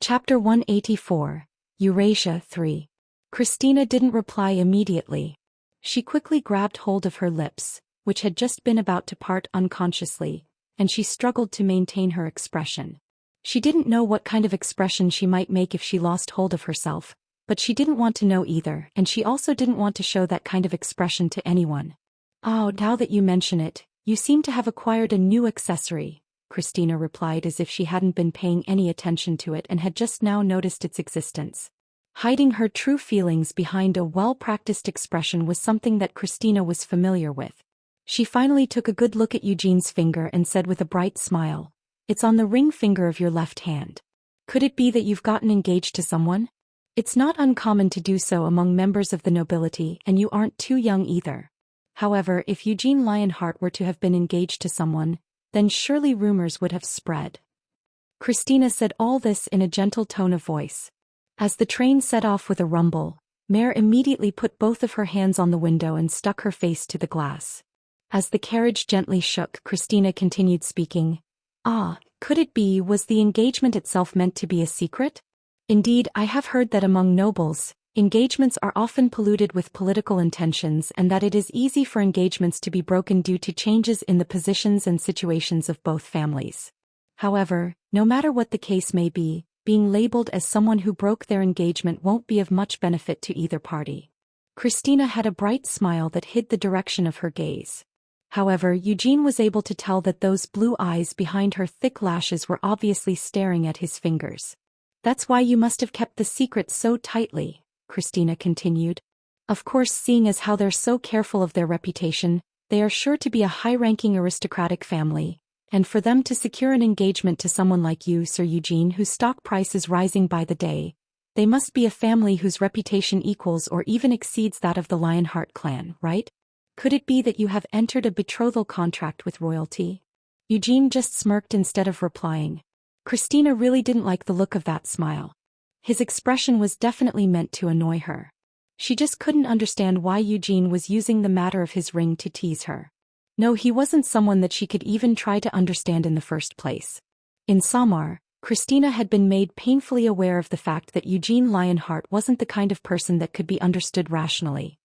Chapter 184, Eurasia 3. Christina didn't reply immediately. She quickly grabbed hold of her lips, which had just been about to part unconsciously, and she struggled to maintain her expression. She didn't know what kind of expression she might make if she lost hold of herself, but she didn't want to know either, and she also didn't want to show that kind of expression to anyone. "Oh, now that you mention it, you seem to have acquired a new accessory," Christina replied as if she hadn't been paying any attention to it and had just now noticed its existence. Hiding her true feelings behind a well-practiced expression was something that Christina was familiar with. She finally took a good look at Eugene's finger and said with a bright smile, "It's on the ring finger of your left hand. Could it be that you've gotten engaged to someone? It's not uncommon to do so among members of the nobility, and you aren't too young either. However, if Eugene Lionheart were to have been engaged to someone, then surely rumors would have spread." Christina said all this in a gentle tone of voice. As the train set off with a rumble, Mare immediately put both of her hands on the window and stuck her face to the glass. As the carriage gently shook, Christina continued speaking. Could it be, was the engagement itself meant to be a secret? Indeed, I have heard that among nobles, engagements are often polluted with political intentions and that it is easy for engagements to be broken due to changes in the positions and situations of both families. However, no matter what the case may be, being labeled as someone who broke their engagement won't be of much benefit to either party. Christina had a bright smile that hid the direction of her gaze. However, Eugene was able to tell that those blue eyes behind her thick lashes were obviously staring at his fingers. "That's why you must have kept the secret so tightly," Christina continued. "Of course, seeing as how they're so careful of their reputation, they are sure to be a high-ranking aristocratic family, and for them to secure an engagement to someone like you, Sir Eugene, whose stock price is rising by the day, they must be a family whose reputation equals or even exceeds that of the Lionheart clan, right? Could it be that you have entered a betrothal contract with royalty?" Eugene just smirked instead of replying. Christina really didn't like the look of that smile. His expression was definitely meant to annoy her. She just couldn't understand why Eugene was using the matter of his ring to tease her. No, he wasn't someone that she could even try to understand in the first place. In Samar, Christina had been made painfully aware of the fact that Eugene Lionheart wasn't the kind of person that could be understood rationally.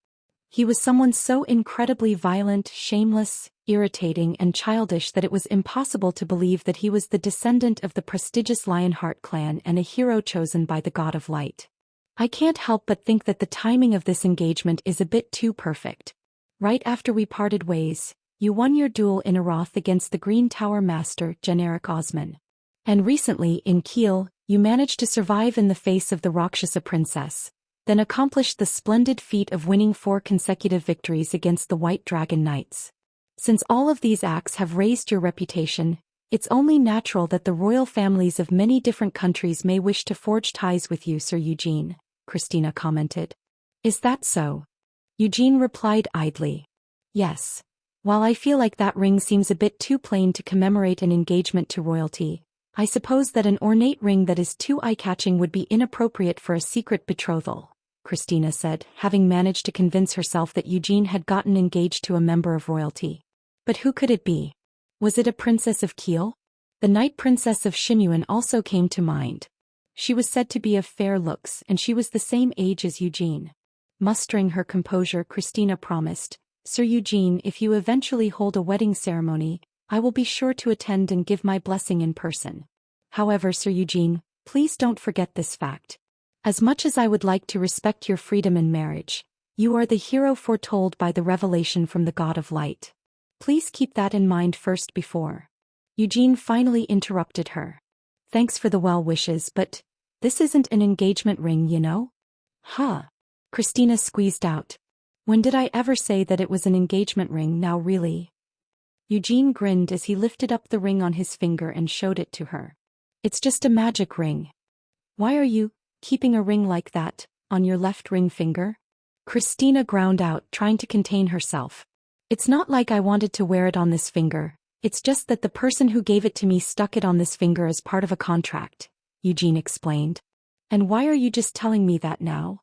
He was someone so incredibly violent, shameless, irritating, and childish that it was impossible to believe that he was the descendant of the prestigious Lionheart clan and a hero chosen by the god of light. "I can't help but think that the timing of this engagement is a bit too perfect. Right after we parted ways, you won your duel in Aroth against the Green Tower Master, Generic Osman. And recently, in Kiel, you managed to survive in the face of the Rakshasa princess, then accomplished the splendid feat of winning 4 consecutive victories against the White Dragon Knights. Since all of these acts have raised your reputation, it's only natural that the royal families of many different countries may wish to forge ties with you, Sir Eugene," Christina commented. "Is that so?" Eugene replied idly. "Yes. While I feel like that ring seems a bit too plain to commemorate an engagement to royalty, I suppose that an ornate ring that is too eye-catching would be inappropriate for a secret betrothal," Christina said, having managed to convince herself that Eugene had gotten engaged to a member of royalty. But who could it be? Was it a princess of Kiel? The Night Princess of Shimuan also came to mind. She was said to be of fair looks, and she was the same age as Eugene. Mustering her composure, Christina promised, "Sir Eugene, if you eventually hold a wedding ceremony, I will be sure to attend and give my blessing in person. However, Sir Eugene, please don't forget this fact. As much as I would like to respect your freedom in marriage, you are the hero foretold by the revelation from the god of light. Please keep that in mind first before." Eugene finally interrupted her. "Thanks for the well wishes, but this isn't an engagement ring, you know?" "Huh?" Christina squeezed out. "When did I ever say that it was an engagement ring now, really?" Eugene grinned as he lifted up the ring on his finger and showed it to her. "It's just a magic ring." "Why are you keeping a ring like that on your left ring finger?" Christina ground out, trying to contain herself. "It's not like I wanted to wear it on this finger, it's just that the person who gave it to me stuck it on this finger as part of a contract," Eugene explained. "And why are you just telling me that now?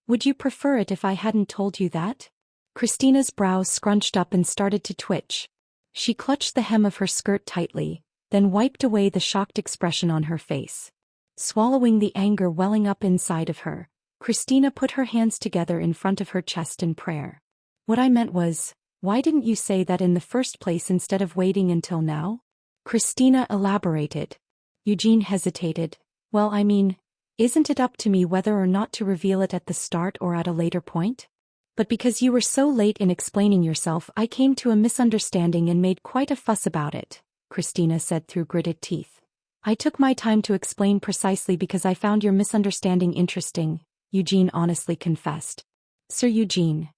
Would you prefer it if I hadn't told you that?" Christina's brows scrunched up and started to twitch. She clutched the hem of her skirt tightly, then wiped away the shocked expression on her face. Swallowing the anger welling up inside of her, Christina put her hands together in front of her chest in prayer. What I meant was, why didn't you say that in the first place instead of waiting until now? Christina elaborated. Eugene hesitated. Well, I mean, isn't it up to me whether or not to reveal it at the start or at a later point? But because you were so late in explaining yourself, I came to a misunderstanding and made quite a fuss about it, Christina said through gritted teeth. I took my time to explain precisely because I found your misunderstanding interesting, Eugene honestly confessed. Sir Eugene.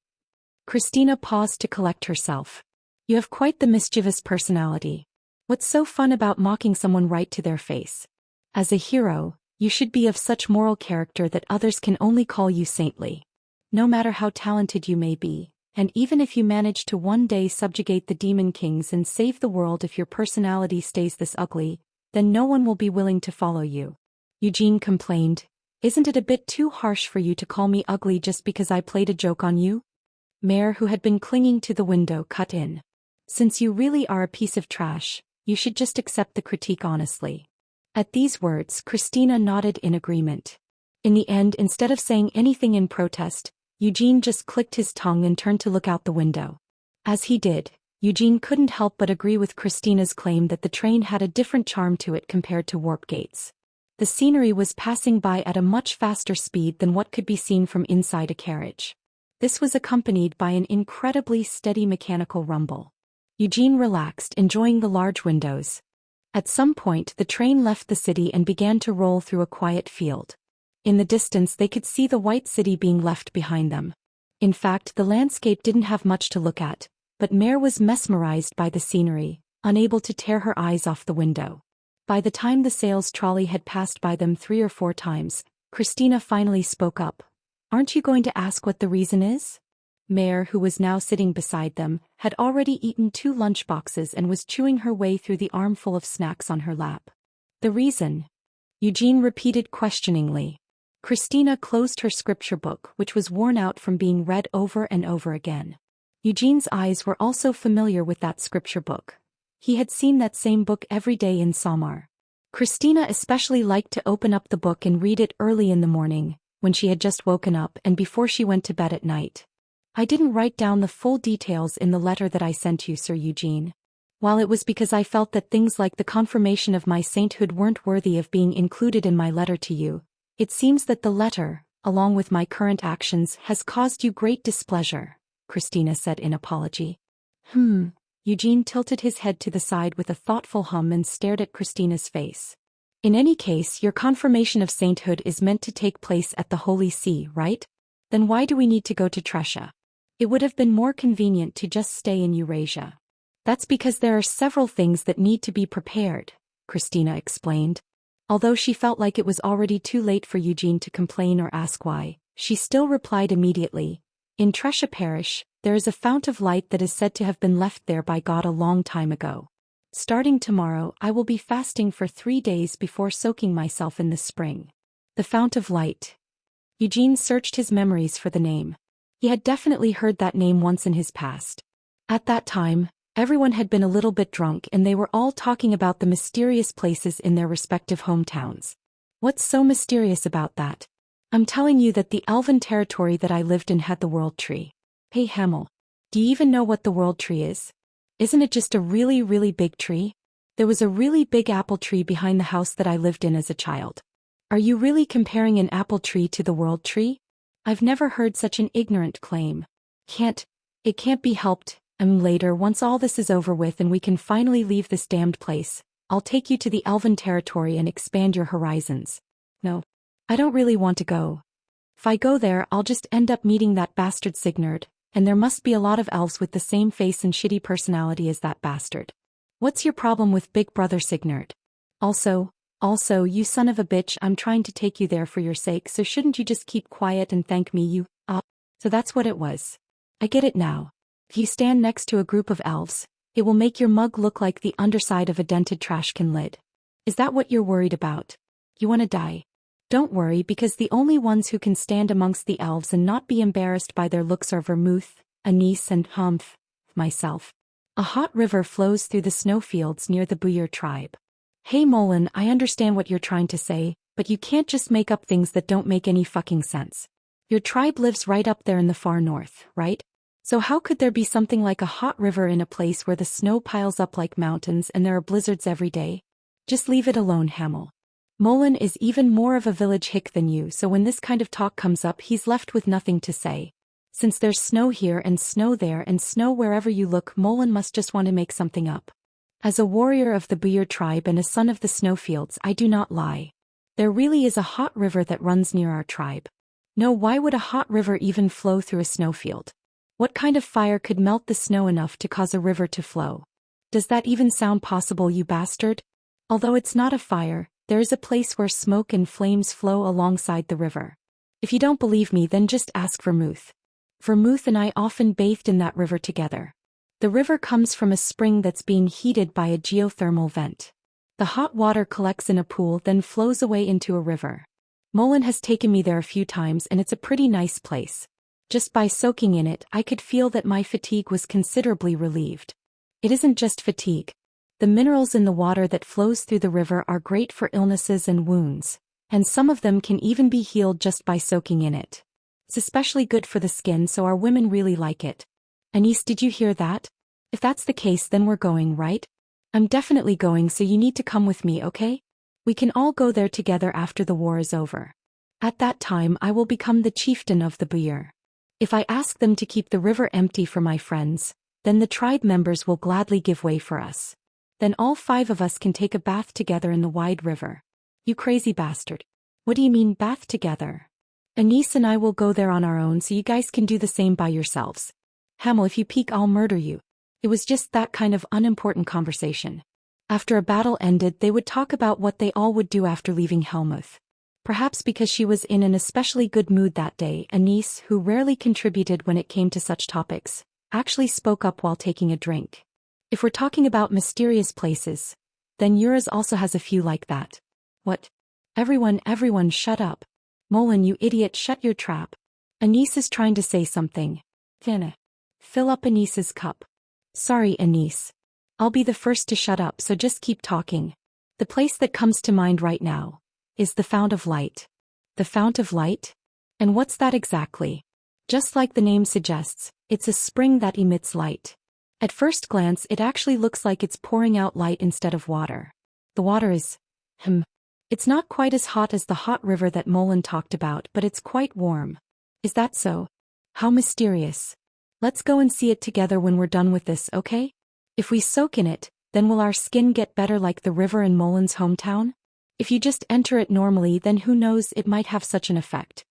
Christina paused to collect herself. You have quite the mischievous personality. What's so fun about mocking someone right to their face? As a hero, you should be of such moral character that others can only call you saintly. No matter how talented you may be, and even if you manage to one day subjugate the demon kings and save the world, if your personality stays this ugly, then no one will be willing to follow you. Eugene complained. Isn't it a bit too harsh for you to call me ugly just because I played a joke on you? Mare, who had been clinging to the window, cut in. Since you really are a piece of trash, you should just accept the critique honestly. At these words, Christina nodded in agreement. In the end, instead of saying anything in protest, Eugene just clicked his tongue and turned to look out the window. As he did, Eugene couldn't help but agree with Christina's claim that the train had a different charm to it compared to warp gates. The scenery was passing by at a much faster speed than what could be seen from inside a carriage. This was accompanied by an incredibly steady mechanical rumble. Eugene relaxed, enjoying the large windows. At some point, the train left the city and began to roll through a quiet field. In the distance, they could see the white city being left behind them. In fact, the landscape didn't have much to look at, but Mare was mesmerized by the scenery, unable to tear her eyes off the window. By the time the sales trolley had passed by them 3 or 4 times, Christina finally spoke up. Aren't you going to ask what the reason is? Mare, who was now sitting beside them, had already eaten 2 lunchboxes and was chewing her way through the armful of snacks on her lap. The reason? Eugene repeated questioningly. Christina closed her scripture book, which was worn out from being read over and over again. Eugene's eyes were also familiar with that scripture book. He had seen that same book every day in Samar. Christina especially liked to open up the book and read it early in the morning, when she had just woken up and before she went to bed at night. I didn't write down the full details in the letter that I sent you, Sir Eugene. While it was because I felt that things like the confirmation of my sainthood weren't worthy of being included in my letter to you, it seems that the letter, along with my current actions, has caused you great displeasure, Christina said in apology. Eugene tilted his head to the side with a thoughtful hum and stared at Christina's face. In any case, your confirmation of sainthood is meant to take place at the Holy See, right? Then why do we need to go to Trescia? It would have been more convenient to just stay in Eurasia. That's because there are several things that need to be prepared, Christina explained. Although she felt like it was already too late for Eugene to complain or ask why, she still replied immediately. In Trescia Parish, there is a fount of light that is said to have been left there by God a long time ago. Starting tomorrow, I will be fasting for 3 days before soaking myself in the spring. The Fount of Light. Eugene searched his memories for the name. He had definitely heard that name once in his past. At that time, everyone had been a little bit drunk and they were all talking about the mysterious places in their respective hometowns. What's so mysterious about that? I'm telling you that the elven territory that I lived in had the World Tree. Hey Hamel, do you even know what the World Tree is? Isn't it just a really, really big tree? There was a really big apple tree behind the house that I lived in as a child. Are you really comparing an apple tree to the World Tree? I've never heard such an ignorant claim. It can't be helped. Later, once all this is over with and we can finally leave this damned place, I'll take you to the elven territory and expand your horizons. No, I don't really want to go. If I go there, I'll just end up meeting that bastard Signard, and there must be a lot of elves with the same face and shitty personality as that bastard. What's your problem with Big Brother Signard? Also, you son of a bitch, I'm trying to take you there for your sake, so shouldn't you just keep quiet and thank me, you? So that's what it was. I get it now. If you stand next to a group of elves, it will make your mug look like the underside of a dented trash can lid. Is that what you're worried about? You want to die? Don't worry, because the only ones who can stand amongst the elves and not be embarrassed by their looks are Vermouth, Anise and myself. A hot river flows through the snowfields near the Buyur tribe. Hey Molin, I understand what you're trying to say, but you can't just make up things that don't make any fucking sense. Your tribe lives right up there in the far north, right? So how could there be something like a hot river in a place where the snow piles up like mountains and there are blizzards every day? Just leave it alone, Hamel. Molen is even more of a village hick than you, so when this kind of talk comes up he's left with nothing to say. Since there's snow here and snow there and snow wherever you look, Molen must just want to make something up. As a warrior of the Buyur tribe and a son of the snowfields, I do not lie. There really is a hot river that runs near our tribe. No, why would a hot river even flow through a snowfield? What kind of fire could melt the snow enough to cause a river to flow? Does that even sound possible, you bastard? Although it's not a fire, there is a place where smoke and flames flow alongside the river. If you don't believe me, then just ask Vermouth. Vermouth and I often bathed in that river together. The river comes from a spring that's being heated by a geothermal vent. The hot water collects in a pool, then flows away into a river. Molen has taken me there a few times and it's a pretty nice place. Just by soaking in it, I could feel that my fatigue was considerably relieved. It isn't just fatigue. The minerals in the water that flows through the river are great for illnesses and wounds, and some of them can even be healed just by soaking in it. It's especially good for the skin, so our women really like it. Anise, did you hear that? If that's the case, then we're going, right? I'm definitely going, so you need to come with me, okay? We can all go there together after the war is over. At that time I will become the chieftain of the Buyur. If I ask them to keep the river empty for my friends, then the tribe members will gladly give way for us. Then all 5 of us can take a bath together in the wide river. You crazy bastard. What do you mean, bath together? Anise and I will go there on our own, so you guys can do the same by yourselves. Hamel, if you peek, I'll murder you. It was just that kind of unimportant conversation. After a battle ended, they would talk about what they all would do after leaving Helmuth. Perhaps because she was in an especially good mood that day, Anise, who rarely contributed when it came to such topics, actually spoke up while taking a drink. If we're talking about mysterious places, then Ura's also has a few like that. What? Everyone shut up. Molen, you idiot, shut your trap. Anise is trying to say something. Finna. Fill up Anise's cup. Sorry, Anise. I'll be the first to shut up, so just keep talking. The place that comes to mind right now is the Fount of Light. The Fount of Light? And what's that exactly? Just like the name suggests, it's a spring that emits light. At first glance, it actually looks like it's pouring out light instead of water. The water is, it's not quite as hot as the hot river that Molen talked about, but it's quite warm. Is that so? How mysterious. Let's go and see it together when we're done with this, okay? If we soak in it, then will our skin get better like the river in Molen's hometown? If you just enter it normally, then who knows, it might have such an effect.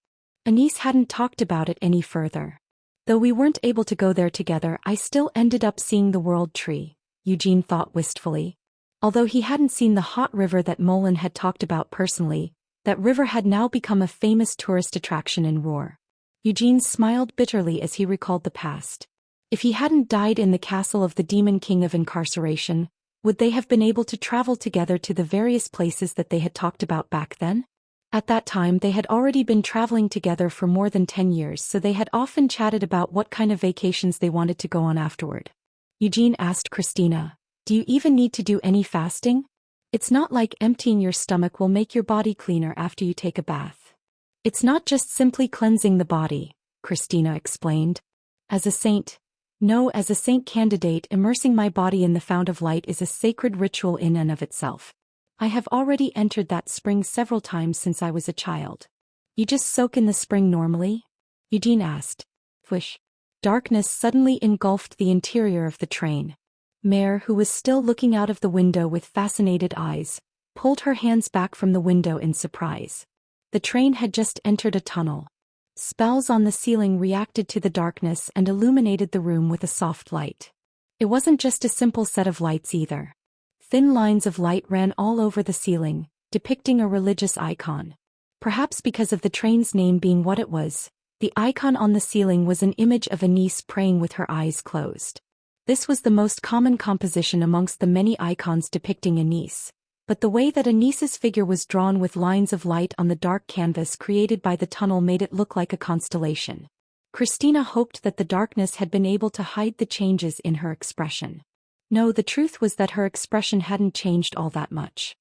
Anise hadn't talked about it any further. Though we weren't able to go there together, I still ended up seeing the world tree, Eugene thought wistfully. Although he hadn't seen the hot river that Molen had talked about personally, that river had now become a famous tourist attraction in Roar. Eugene smiled bitterly as he recalled the past. If he hadn't died in the castle of the Demon King of Incarceration, would they have been able to travel together to the various places that they had talked about back then? At that time they had already been traveling together for more than 10 years, so they had often chatted about what kind of vacations they wanted to go on afterward. Eugene asked Christina, "Do you even need to do any fasting? It's not like emptying your stomach will make your body cleaner after you take a bath. It's not just simply cleansing the body," Christina explained. As a saint candidate, immersing my body in the Fount of Light is a sacred ritual in and of itself. I have already entered that spring several times since I was a child. You just soak in the spring normally? Eugene asked. Whoosh. Darkness suddenly engulfed the interior of the train. Mare, who was still looking out of the window with fascinated eyes, pulled her hands back from the window in surprise. The train had just entered a tunnel. Spells on the ceiling reacted to the darkness and illuminated the room with a soft light. It wasn't just a simple set of lights either. Thin lines of light ran all over the ceiling, depicting a religious icon. Perhaps because of the train's name being what it was, the icon on the ceiling was an image of Anise praying with her eyes closed. This was the most common composition amongst the many icons depicting Anise. But the way that Anise's figure was drawn with lines of light on the dark canvas created by the tunnel made it look like a constellation. Christina hoped that the darkness had been able to hide the changes in her expression. No, the truth was that her expression hadn't changed all that much.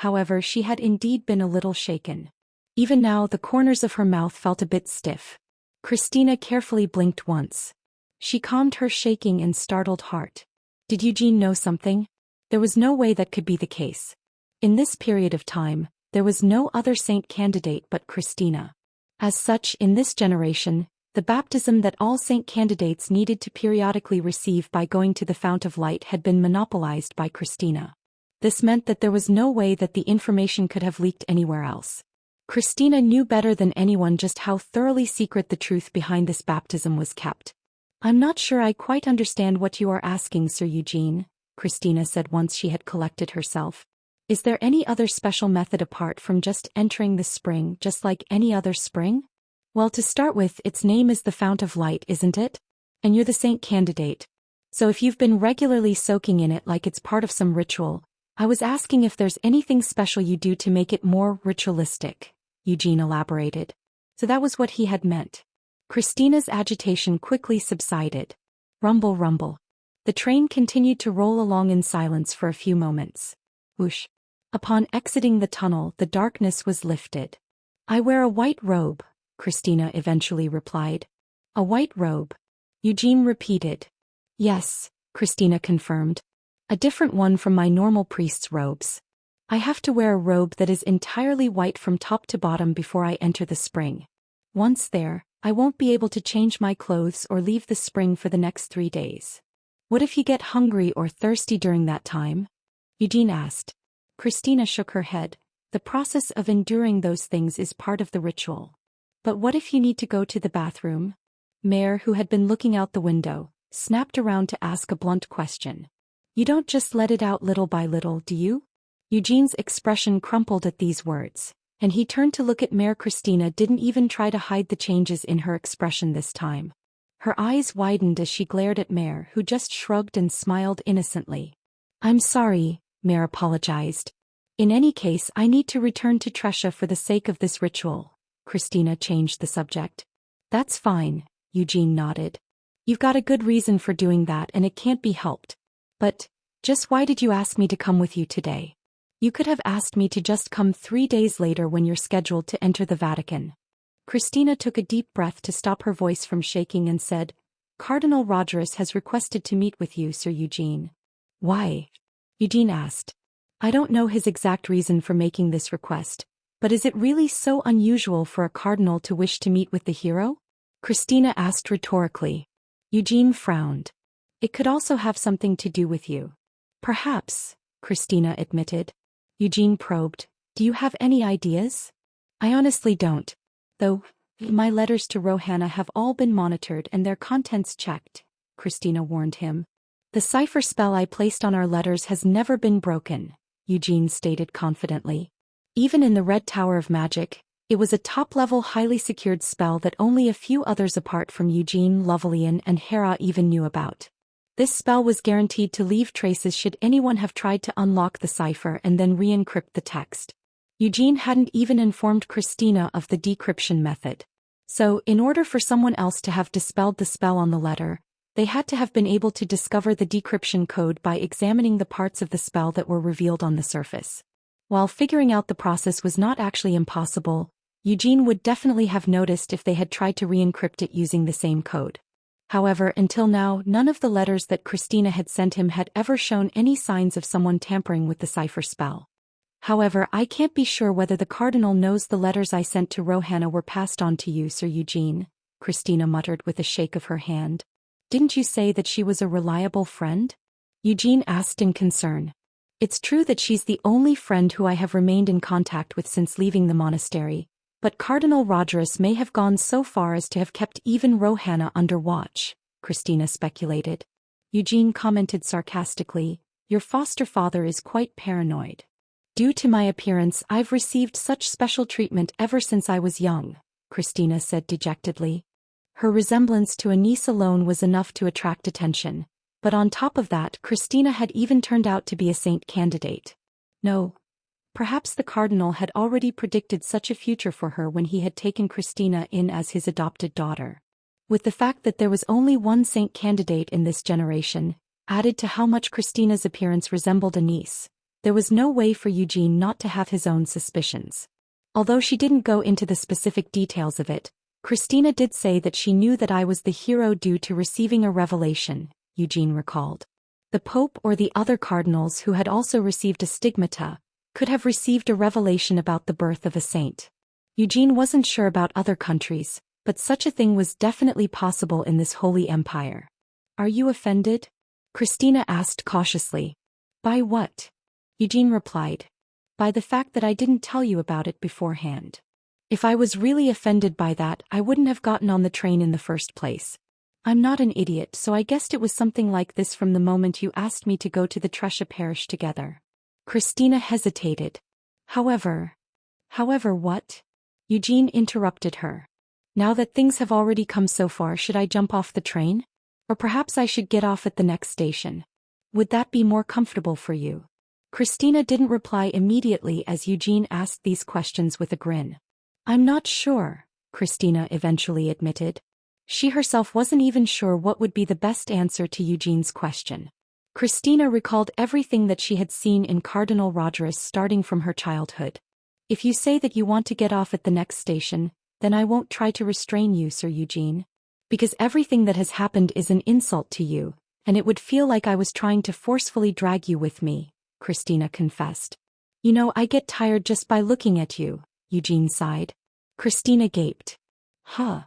However, she had indeed been a little shaken. Even now, the corners of her mouth felt a bit stiff. Christina carefully blinked once. She calmed her shaking and startled heart. Did Eugene know something? There was no way that could be the case. In this period of time, there was no other saint candidate but Christina. As such, in this generation, the baptism that all saint candidates needed to periodically receive by going to the Fount of Light had been monopolized by Christina. This meant that there was no way that the information could have leaked anywhere else. Christina knew better than anyone just how thoroughly secret the truth behind this baptism was kept. "I'm not sure I quite understand what you are asking, Sir Eugene," Christina said once she had collected herself. "Is there any other special method apart from just entering the spring just like any other spring?" "Well, to start with, its name is the Fount of Light, isn't it? And you're the saint candidate. So if you've been regularly soaking in it like it's part of some ritual, I was asking if there's anything special you do to make it more ritualistic," Eugene elaborated. So that was what he had meant. Christina's agitation quickly subsided. Rumble, rumble. The train continued to roll along in silence for a few moments. Whoosh. Upon exiting the tunnel, the darkness was lifted. "I wear a white robe," Christina eventually replied. "A white robe?" Eugene repeated. "Yes," Christina confirmed. "A different one from my normal priest's robes. I have to wear a robe that is entirely white from top to bottom before I enter the spring. Once there, I won't be able to change my clothes or leave the spring for the next 3 days." "What if you get hungry or thirsty during that time?" Eugene asked. Christina shook her head. "The process of enduring those things is part of the ritual." "But what if you need to go to the bathroom?" Mare, who had been looking out the window, snapped around to ask a blunt question. "You don't just let it out little by little, do you?" Eugene's expression crumpled at these words, and he turned to look at Mare. Christina didn't even try to hide the changes in her expression this time. Her eyes widened as she glared at Mare, who just shrugged and smiled innocently. "I'm sorry," Mare apologized. "In any case, I need to return to Trescia for the sake of this ritual." Christina changed the subject. "That's fine," Eugene nodded. "You've got a good reason for doing that and it can't be helped. But, just why did you ask me to come with you today? You could have asked me to just come 3 days later when you're scheduled to enter the Vatican." Christina took a deep breath to stop her voice from shaking and said, "Cardinal Rogers has requested to meet with you, Sir Eugene." "Why?" Eugene asked. "I don't know his exact reason for making this request, but is it really so unusual for a cardinal to wish to meet with the hero?" Christina asked rhetorically. Eugene frowned. "It could also have something to do with you." "Perhaps," Christina admitted. Eugene probed. "Do you have any ideas?" "I honestly don't. Though, my letters to Rohanna have all been monitored and their contents checked," Christina warned him. "The cipher spell I placed on our letters has never been broken," Eugene stated confidently. "Even in the Red Tower of Magic, it was a top-level highly secured spell that only a few others apart from Eugene, Lovelian, and Hera even knew about. This spell was guaranteed to leave traces should anyone have tried to unlock the cipher and then re-encrypt the text. Eugene hadn't even informed Christina of the decryption method. So, in order for someone else to have dispelled the spell on the letter, they had to have been able to discover the decryption code by examining the parts of the spell that were revealed on the surface. While figuring out the process was not actually impossible, Eugene would definitely have noticed if they had tried to re-encrypt it using the same code. However, until now, none of the letters that Christina had sent him had ever shown any signs of someone tampering with the cipher spell. "However, I can't be sure whether the cardinal knows the letters I sent to Rohanna were passed on to you, Sir Eugene," Christina muttered with a shake of her hand. "Didn't you say that she was a reliable friend?" Eugene asked in concern. "It's true that she's the only friend who I have remained in contact with since leaving the monastery, but Cardinal Rogers may have gone so far as to have kept even Rohanna under watch," Christina speculated. Eugene commented sarcastically, "Your foster father is quite paranoid." "Due to my appearance, I've received such special treatment ever since I was young," Christina said dejectedly. Her resemblance to a niece alone was enough to attract attention, but on top of that, Christina had even turned out to be a saint candidate. No. Perhaps the cardinal had already predicted such a future for her when he had taken Christina in as his adopted daughter. With the fact that there was only one saint candidate in this generation, added to how much Christina's appearance resembled a niece, There was no way for Eugene not to have his own suspicions. Although she didn't go into the specific details of it, Christina did say that she knew that I was the hero due to receiving a revelation, Eugene recalled. The Pope or the other cardinals who had also received a stigmata could have received a revelation about the birth of a saint. Eugene wasn't sure about other countries, but such a thing was definitely possible in this holy empire. Are you offended? Christina asked cautiously. By what? Eugene replied. By the fact that I didn't tell you about it beforehand. If I was really offended by that, I wouldn't have gotten on the train in the first place. I'm not an idiot, so I guessed it was something like this from the moment you asked me to go to the Trescia parish together. Christina hesitated. However what? Eugene interrupted her. Now that things have already come so far, should I jump off the train? Or perhaps I should get off at the next station. Would that be more comfortable for you? Christina didn't reply immediately as Eugene asked these questions with a grin. I'm not sure, Christina eventually admitted. She herself wasn't even sure what would be the best answer to Eugene's question. Christina recalled everything that she had seen in Cardinal Rogerus starting from her childhood. If you say that you want to get off at the next station, then I won't try to restrain you, Sir Eugene. Because everything that has happened is an insult to you, and it would feel like I was trying to forcefully drag you with me, Christina confessed. You know, I get tired just by looking at you, Eugene sighed. Christina gaped. Huh.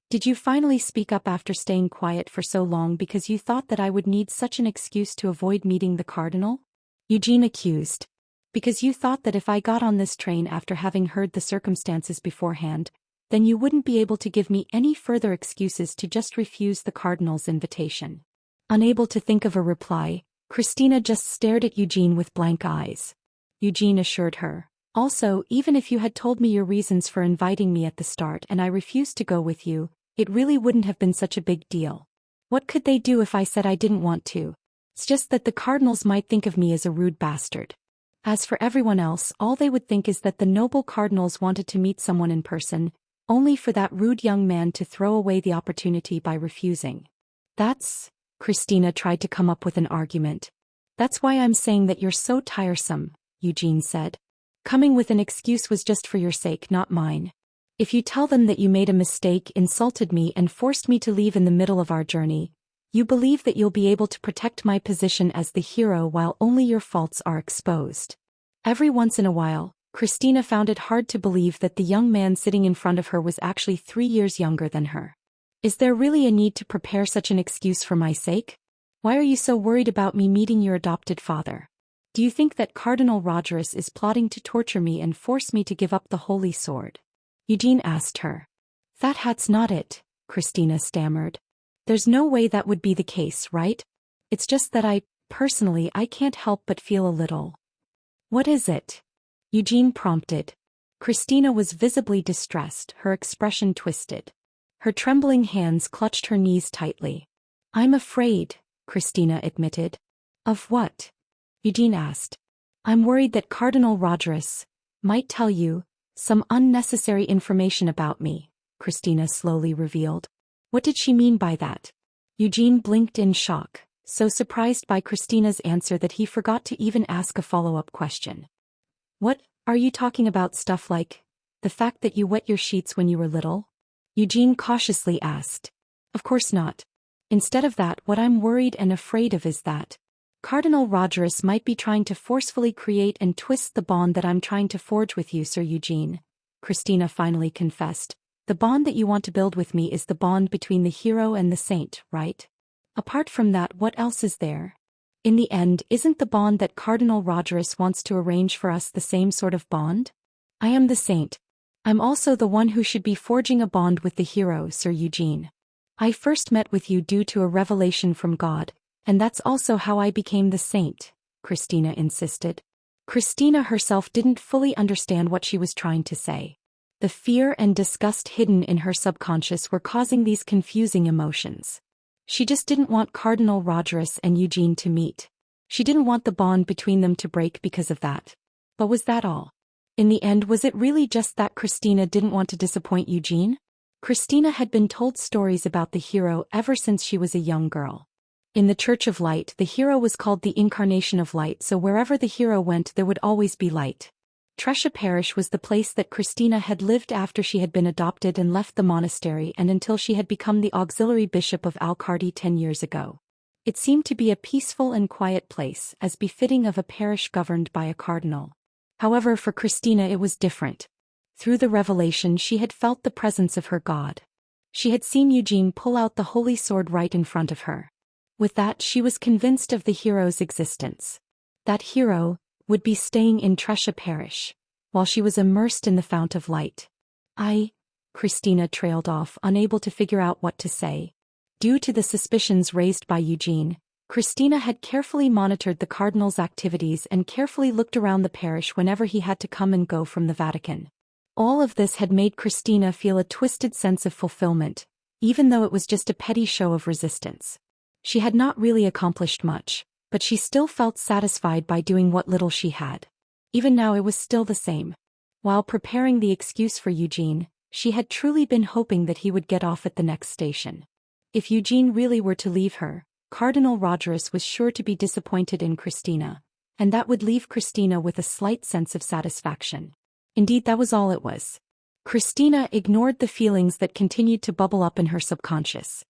Did you finally speak up after staying quiet for so long because you thought that I would need such an excuse to avoid meeting the cardinal? Eugene accused. Because you thought that if I got on this train after having heard the circumstances beforehand, then you wouldn't be able to give me any further excuses to just refuse the cardinal's invitation. Unable to think of a reply, Christina just stared at Eugene with blank eyes. Eugene assured her. Also, even if you had told me your reasons for inviting me at the start and I refused to go with you, it really wouldn't have been such a big deal. What could they do if I said I didn't want to? It's just that the cardinals might think of me as a rude bastard. As for everyone else, all they would think is that the noble cardinals wanted to meet someone in person, only for that rude young man to throw away the opportunity by refusing. Christina tried to come up with an argument. That's why I'm saying that you're so tiresome, Eugene said. Coming with an excuse was just for your sake, not mine. If you tell them that you made a mistake, insulted me and forced me to leave in the middle of our journey, you believe that you'll be able to protect my position as the hero while only your faults are exposed. Every once in a while, Christina found it hard to believe that the young man sitting in front of her was actually 3 years younger than her. Is there really a need to prepare such an excuse for my sake? Why are you so worried about me meeting your adopted father? Do you think that Cardinal Rogerus is plotting to torture me and force me to give up the holy sword? Eugene asked her. That's not it, Christina stammered. There's no way that would be the case, right? It's just that I can't help but feel a little. What is it? Eugene prompted. Christina was visibly distressed, her expression twisted. Her trembling hands clutched her knees tightly. I'm afraid, Christina admitted. Of what? Eugene asked. I'm worried that Cardinal Rogerus might tell you some unnecessary information about me, Christina slowly revealed. What did she mean by that? Eugene blinked in shock, so surprised by Christina's answer that he forgot to even ask a follow-up question. What, are you talking about stuff like the fact that you wet your sheets when you were little? Eugene cautiously asked. Of course not. Instead of that, what I'm worried and afraid of is that Cardinal Rogerus might be trying to forcefully create and twist the bond that I'm trying to forge with you, Sir Eugene, Christina finally confessed. The bond that you want to build with me is the bond between the hero and the saint, right? Apart from that, what else is there? In the end, isn't the bond that Cardinal Rogerus wants to arrange for us the same sort of bond? I am the saint. I'm also the one who should be forging a bond with the hero, Sir Eugene. I first met with you due to a revelation from God, and that's also how I became the saint, Christina insisted. Christina herself didn't fully understand what she was trying to say. The fear and disgust hidden in her subconscious were causing these confusing emotions. She just didn't want Cardinal Rogerus and Eugene to meet. She didn't want the bond between them to break because of that. But was that all? In the end, was it really just that Christina didn't want to disappoint Eugene? Christina had been told stories about the hero ever since she was a young girl. In the Church of Light, the hero was called the Incarnation of Light, so wherever the hero went there would always be light. Tresha Parish was the place that Christina had lived after she had been adopted and left the monastery and until she had become the auxiliary bishop of Al-Qardi 10 years ago. It seemed to be a peaceful and quiet place, as befitting of a parish governed by a cardinal. However, for Christina it was different. Through the revelation she had felt the presence of her God. She had seen Eugene pull out the holy sword right in front of her. With that she was convinced of the hero's existence. That hero would be staying in Tresha Parish, while she was immersed in the fount of light. Christina trailed off, unable to figure out what to say. Due to the suspicions raised by Eugene, Christina had carefully monitored the cardinal's activities and carefully looked around the parish whenever he had to come and go from the Vatican. All of this had made Christina feel a twisted sense of fulfillment, even though it was just a petty show of resistance. She had not really accomplished much, but she still felt satisfied by doing what little she had. Even now it was still the same. While preparing the excuse for Eugene, she had truly been hoping that he would get off at the next station. If Eugene really were to leave her, Cardinal Rogerus was sure to be disappointed in Christina, and that would leave Christina with a slight sense of satisfaction. Indeed, that was all it was. Christina ignored the feelings that continued to bubble up in her subconscious.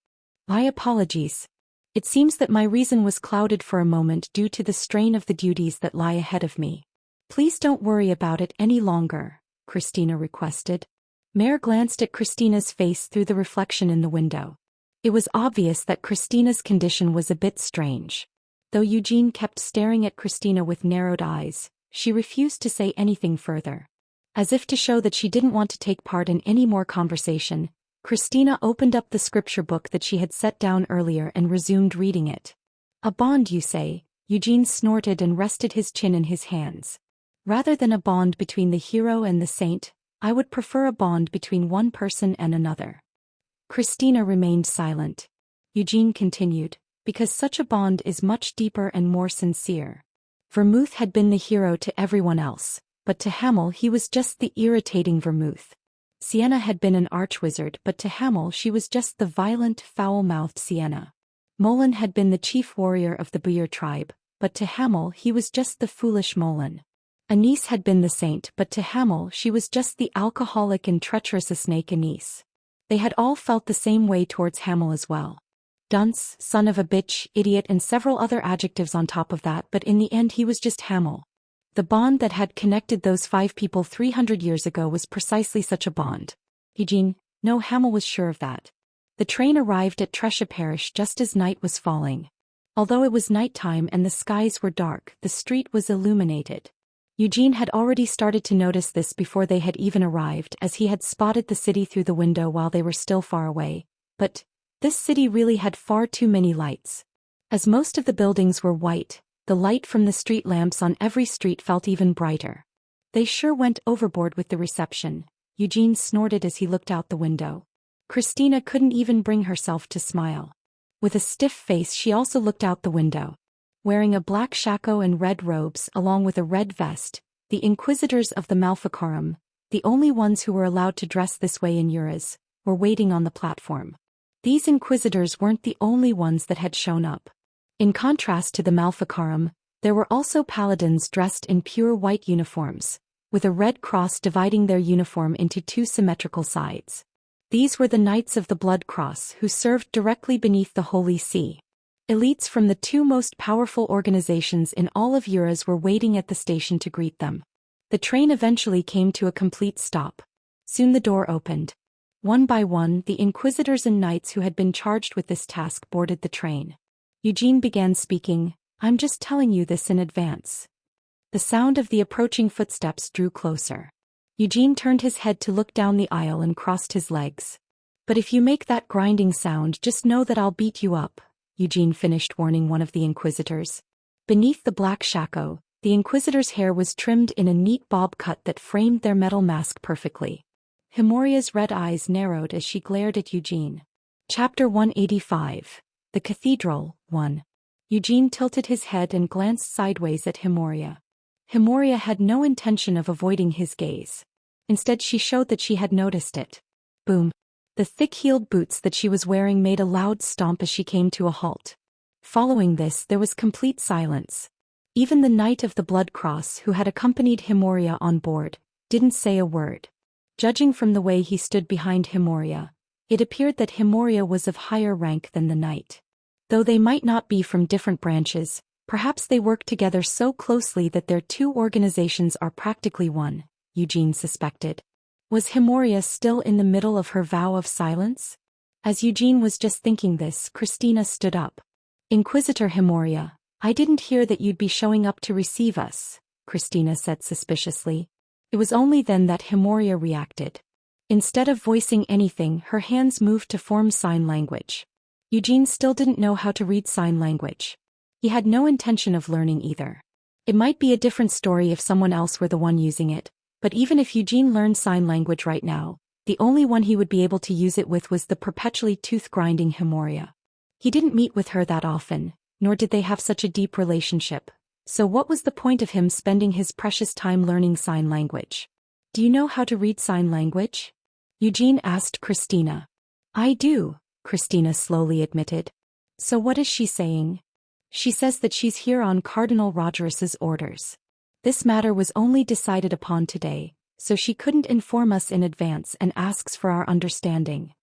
My apologies. It seems that my reason was clouded for a moment due to the strain of the duties that lie ahead of me. Please don't worry about it any longer, Christina requested. Mare glanced at Christina's face through the reflection in the window. It was obvious that Christina's condition was a bit strange. Though Eugene kept staring at Christina with narrowed eyes, she refused to say anything further. As if to show that she didn't want to take part in any more conversation, Christina opened up the scripture book that she had set down earlier and resumed reading it. A bond, you say? Eugene snorted and rested his chin in his hands. Rather than a bond between the hero and the saint, I would prefer a bond between one person and another. Christina remained silent. Eugene continued, because such a bond is much deeper and more sincere. Vermouth had been the hero to everyone else, but to Hamel he was just the irritating Vermouth. Sienna had been an archwizard, but to Hamel she was just the violent, foul-mouthed Sienna. Molan had been the chief warrior of the Buyur tribe, but to Hamel he was just the foolish Molan. Anise had been the saint, but to Hamel she was just the alcoholic and treacherous snake Anise. They had all felt the same way towards Hamel as well. Dunce, son of a bitch, idiot, and several other adjectives on top of that, but in the end he was just Hamel. The bond that had connected those 5 people 300 years ago was precisely such a bond. No, Hamel was sure of that. The train arrived at Tresha Parish just as night was falling. Although it was nighttime and the skies were dark, the street was illuminated. Eugene had already started to notice this before they had even arrived, as he had spotted the city through the window while they were still far away. But this city really had far too many lights. As most of the buildings were white, the light from the street lamps on every street felt even brighter. They sure went overboard with the reception, Eugene snorted as he looked out the window. Christina couldn't even bring herself to smile. With a stiff face she also looked out the window. Wearing a black shako and red robes along with a red vest, the inquisitors of the Maleficarum, the only ones who were allowed to dress this way in Uras, were waiting on the platform. These inquisitors weren't the only ones that had shown up. In contrast to the Maleficarum, there were also paladins dressed in pure white uniforms, with a red cross dividing their uniform into 2 symmetrical sides. These were the Knights of the Blood Cross who served directly beneath the Holy See. Elites from the 2 most powerful organizations in all of Uras were waiting at the station to greet them. The train eventually came to a complete stop. Soon the door opened. One by one, the inquisitors and knights who had been charged with this task boarded the train. Eugene began speaking, "I'm just telling you this in advance." The sound of the approaching footsteps drew closer. Eugene turned his head to look down the aisle and crossed his legs. "But if you make that grinding sound, just know that I'll beat you up," Eugene finished, warning one of the inquisitors. Beneath the black shako, the inquisitor's hair was trimmed in a neat bob cut that framed their metal mask perfectly. Himoria's red eyes narrowed as she glared at Eugene. Chapter 185. The Cathedral, 1. Eugene tilted his head and glanced sideways at Himoria. Himoria had no intention of avoiding his gaze. Instead she showed that she had noticed it. Boom. The thick-heeled boots that she was wearing made a loud stomp as she came to a halt. Following this, there was complete silence. Even the Knight of the Blood Cross, who had accompanied Himoria on board, didn't say a word. Judging from the way he stood behind Himoria, it appeared that Himoria was of higher rank than the knight. Though they might not be from different branches, perhaps they work together so closely that their two organizations are practically one, Eugene suspected. Was Himoria still in the middle of her vow of silence? As Eugene was just thinking this, Christina stood up. Inquisitor Himoria, I didn't hear that you'd be showing up to receive us, Christina said suspiciously. It was only then that Himoria reacted. Instead of voicing anything, her hands moved to form sign language. Eugene still didn't know how to read sign language. He had no intention of learning either. It might be a different story if someone else were the one using it, but even if Eugene learned sign language right now, the only one he would be able to use it with was the perpetually tooth-grinding Himoria. He didn't meet with her that often, nor did they have such a deep relationship, so what was the point of him spending his precious time learning sign language? Do you know how to read sign language? Eugene asked Christina. I do, Christina slowly admitted. So what is she saying? She says that she's here on Cardinal Rogerus's orders. This matter was only decided upon today, so she couldn't inform us in advance and asks for our understanding.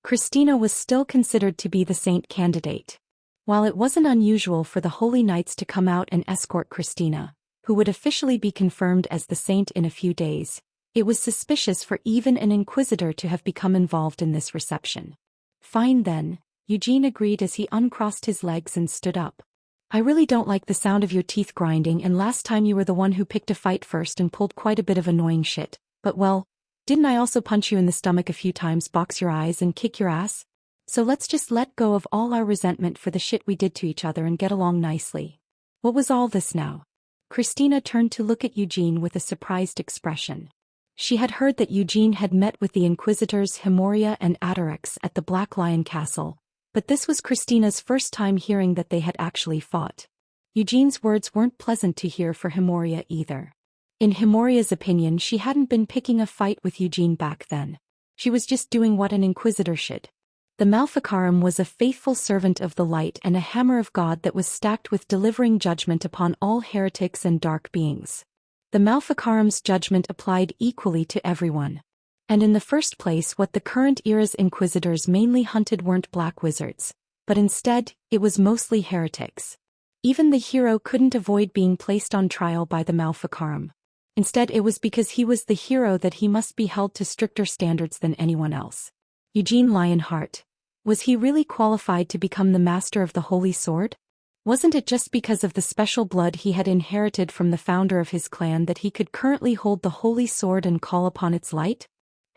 Christina was still considered to be the saint candidate. While it wasn't unusual for the Holy Knights to come out and escort Christina, who would officially be confirmed as the saint in a few days, it was suspicious for even an inquisitor to have become involved in this reception. Fine then, Eugene agreed as he uncrossed his legs and stood up. I really don't like the sound of your teeth grinding, and last time you were the one who picked a fight first and pulled quite a bit of annoying shit, but well, didn't I also punch you in the stomach a few times, box your eyes and kick your ass? So let's just let go of all our resentment for the shit we did to each other and get along nicely. What was all this now? Christina turned to look at Eugene with a surprised expression. She had heard that Eugene had met with the Inquisitors Himoria and Atarex at the Black Lion Castle, but this was Christina's first time hearing that they had actually fought. Eugene's words weren't pleasant to hear for Himoria either. In Himoria's opinion, she hadn't been picking a fight with Eugene back then. She was just doing what an Inquisitor should. The Malficarum was a faithful servant of the light and a hammer of God that was stacked with delivering judgment upon all heretics and dark beings. The Malficarum's judgment applied equally to everyone. And in the first place, what the current era's inquisitors mainly hunted weren't black wizards, but instead, it was mostly heretics. Even the hero couldn't avoid being placed on trial by the Malficarum. Instead, it was because he was the hero that he must be held to stricter standards than anyone else. Eugene Lionheart. Was he really qualified to become the master of the Holy Sword? Wasn't it just because of the special blood he had inherited from the founder of his clan that he could currently hold the Holy Sword and call upon its light?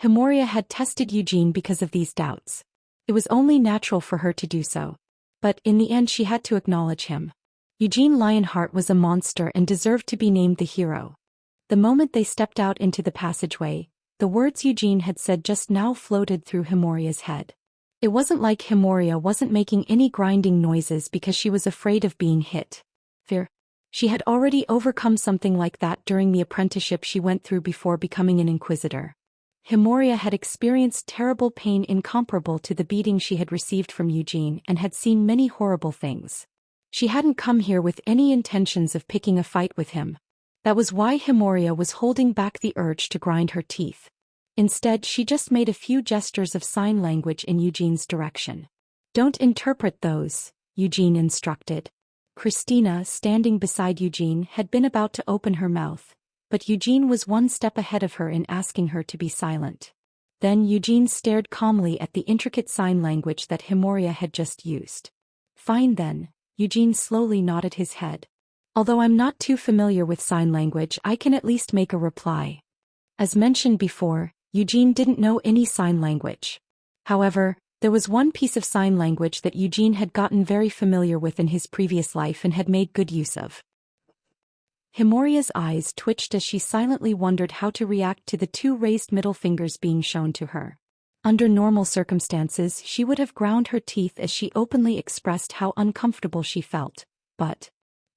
Himoria had tested Eugene because of these doubts. It was only natural for her to do so. But in the end she had to acknowledge him. Eugene Lionheart was a monster and deserved to be named the hero. The moment they stepped out into the passageway, the words Eugene had said just now floated through Himoria's head. It wasn't like Himoria wasn't making any grinding noises because she was afraid of being hit. Fear. She had already overcome something like that during the apprenticeship she went through before becoming an inquisitor. Himoria had experienced terrible pain incomparable to the beating she had received from Eugene and had seen many horrible things. She hadn't come here with any intentions of picking a fight with him. That was why Himoria was holding back the urge to grind her teeth. Instead, she just made a few gestures of sign language in Eugene's direction. Don't interpret those, Eugene instructed. Christina, standing beside Eugene, had been about to open her mouth, but Eugene was one step ahead of her in asking her to be silent. Then Eugene stared calmly at the intricate sign language that Himoria had just used. Fine then, Eugene slowly nodded his head. Although I'm not too familiar with sign language, I can at least make a reply. As mentioned before, Eugene didn't know any sign language. However, there was one piece of sign language that Eugene had gotten very familiar with in his previous life and had made good use of. Himoria's eyes twitched as she silently wondered how to react to the two raised middle fingers being shown to her. Under normal circumstances, she would have ground her teeth as she openly expressed how uncomfortable she felt, but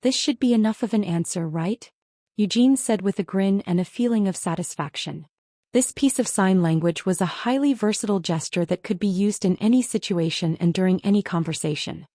this should be enough of an answer, right? Eugene said with a grin and a feeling of satisfaction. This piece of sign language was a highly versatile gesture that could be used in any situation and during any conversation.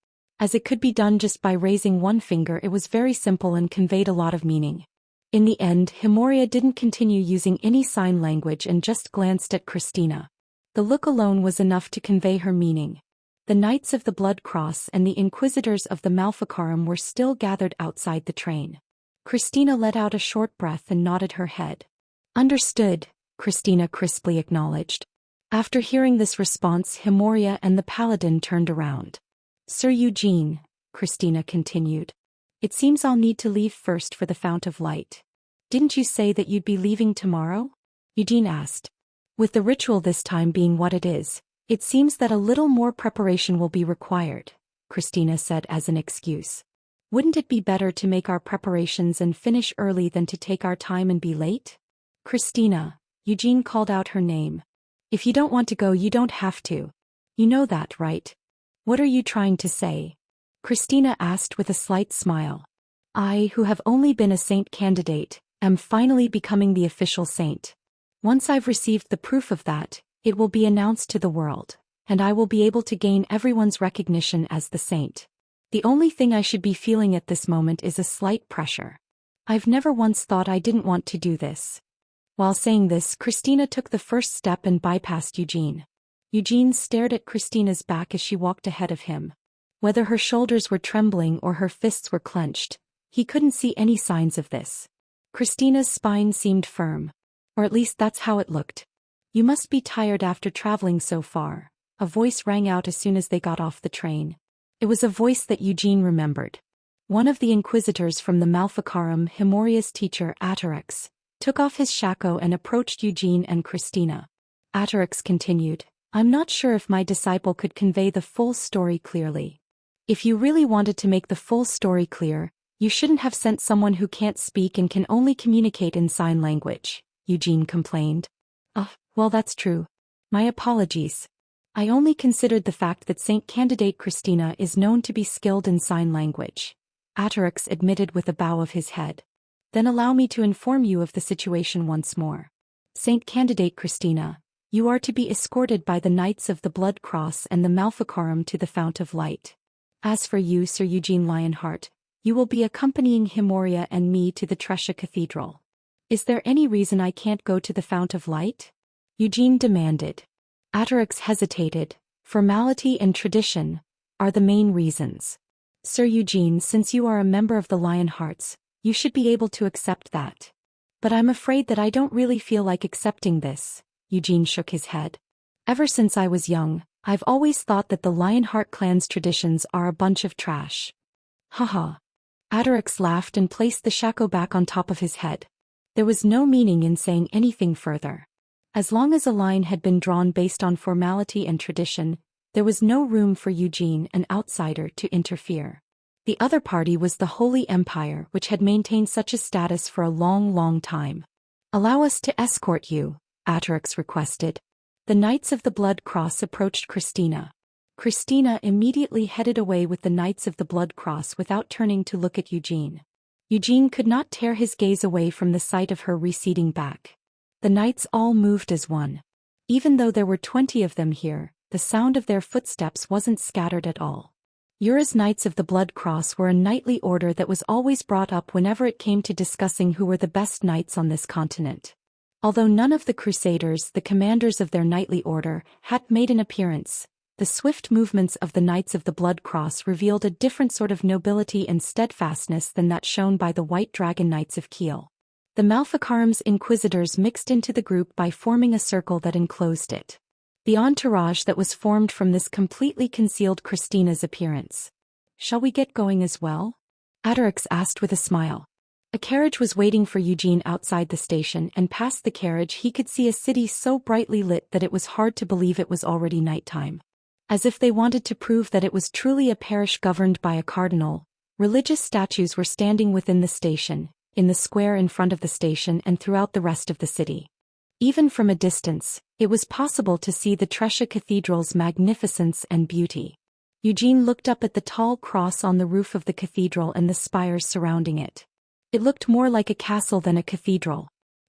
As it could be done just by raising one finger, it was very simple and conveyed a lot of meaning. In the end, Himoria didn't continue using any sign language and just glanced at Christina. The look alone was enough to convey her meaning. The Knights of the Blood Cross and the Inquisitors of the Malficarum were still gathered outside the train. Christina let out a short breath and nodded her head. "Understood," Christina crisply acknowledged. After hearing this response, Himoria and the paladin turned around. "Sir Eugene," Christina continued, "it seems I'll need to leave first for the Fount of Light." "Didn't you say that you'd be leaving tomorrow?" Eugene asked. "With the ritual this time being what it is, it seems that a little more preparation will be required," Christina said as an excuse. "Wouldn't it be better to make our preparations and finish early than to take our time and be late?" "Christina," Eugene called out her name. "If you don't want to go, you don't have to. You know that, right?" "What are you trying to say?" Christina asked with a slight smile. "I, who have only been a saint candidate, am finally becoming the official saint. Once I've received the proof of that, it will be announced to the world, and I will be able to gain everyone's recognition as the saint. The only thing I should be feeling at this moment is a slight pressure. I've never once thought I didn't want to do this." While saying this, Christina took the first step and bypassed Eugene. Eugene stared at Christina's back as she walked ahead of him. Whether her shoulders were trembling or her fists were clenched, he couldn't see any signs of this. Christina's spine seemed firm. Or at least that's how it looked. "You must be tired after traveling so far," a voice rang out as soon as they got off the train. It was a voice that Eugene remembered. One of the Inquisitors from the Malficarum, Himoria's teacher Atarax, took off his shako and approached Eugene and Christina. Atarax continued, "I'm not sure if my disciple could convey the full story clearly." "If you really wanted to make the full story clear, you shouldn't have sent someone who can't speak and can only communicate in sign language," Eugene complained. "Oh, well, that's true. My apologies. I only considered the fact that Saint Candidate Christina is known to be skilled in sign language," Atarax admitted with a bow of his head. "Then allow me to inform you of the situation once more. Saint Candidate Christina, you are to be escorted by the Knights of the Blood Cross and the Malficarum to the Fount of Light. As for you, Sir Eugene Lionheart, you will be accompanying Himoria and me to the Trescia Cathedral." "Is there any reason I can't go to the Fount of Light?" Eugene demanded. Atarax hesitated. "Formality and tradition are the main reasons. Sir Eugene, since you are a member of the Lionhearts, you should be able to accept that." "But I'm afraid that I don't really feel like accepting this," Eugene shook his head. "Ever since I was young, I've always thought that the Lionheart clan's traditions are a bunch of trash." "Haha." Atarax laughed and placed the shako back on top of his head. There was no meaning in saying anything further. As long as a line had been drawn based on formality and tradition, there was no room for Eugene, an outsider, to interfere. The other party was the Holy Empire, which had maintained such a status for a long, long time. "Allow us to escort you," Atarax requested. The Knights of the Blood Cross approached Christina. Christina immediately headed away with the Knights of the Blood Cross without turning to look at Eugene. Eugene could not tear his gaze away from the sight of her receding back. The knights all moved as one. Even though there were 20 of them here, the sound of their footsteps wasn't scattered at all. Ura's Knights of the Blood Cross were a knightly order that was always brought up whenever it came to discussing who were the best knights on this continent. Although none of the Crusaders, the commanders of their knightly order, had made an appearance, the swift movements of the Knights of the Blood Cross revealed a different sort of nobility and steadfastness than that shown by the White Dragon Knights of Kiel. The Malficarum's Inquisitors mixed into the group by forming a circle that enclosed it. The entourage that was formed from this completely concealed Christina's appearance. "Shall we get going as well?" Atarax asked with a smile. A carriage was waiting for Eugene outside the station, and past the carriage he could see a city so brightly lit that it was hard to believe it was already nighttime. As if they wanted to prove that it was truly a parish governed by a cardinal, religious statues were standing within the station, in the square in front of the station and throughout the rest of the city. Even from a distance, it was possible to see the Trescia Cathedral's magnificence and beauty. Eugene looked up at the tall cross on the roof of the cathedral and the spires surrounding it. It looked more like a castle than a cathedral.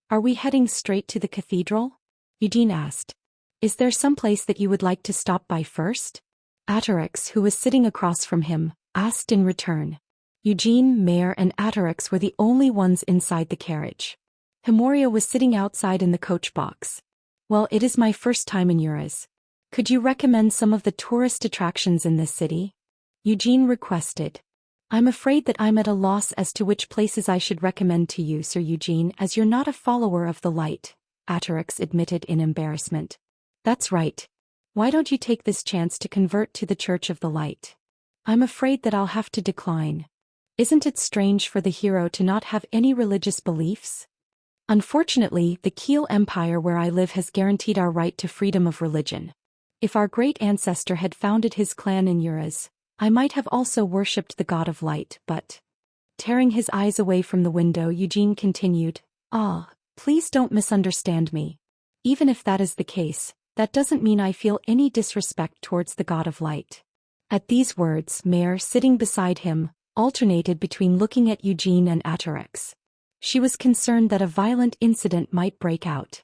"Are we heading straight to the cathedral?" Eugene asked. "Is there some place that you would like to stop by first?" Atarax, who was sitting across from him, asked in return. Eugene, Mare and Atarax were the only ones inside the carriage. Himoria was sitting outside in the coach box. Well, it is my first time in Uras. Could you recommend some of the tourist attractions in this city? Eugene requested. I'm afraid that I'm at a loss as to which places I should recommend to you, Sir Eugene, as you're not a follower of the light, Atarax admitted in embarrassment. That's right. Why don't you take this chance to convert to the Church of the Light? I'm afraid that I'll have to decline. Isn't it strange for the hero to not have any religious beliefs? Unfortunately, the Kiel Empire where I live has guaranteed our right to freedom of religion. If our great ancestor had founded his clan in Uras, I might have also worshipped the god of light, but... Tearing his eyes away from the window, Eugene continued, please don't misunderstand me. Even if that is the case, that doesn't mean I feel any disrespect towards the god of light. At these words, Mare, sitting beside him, alternated between looking at Eugene and Atarax. She was concerned that a violent incident might break out.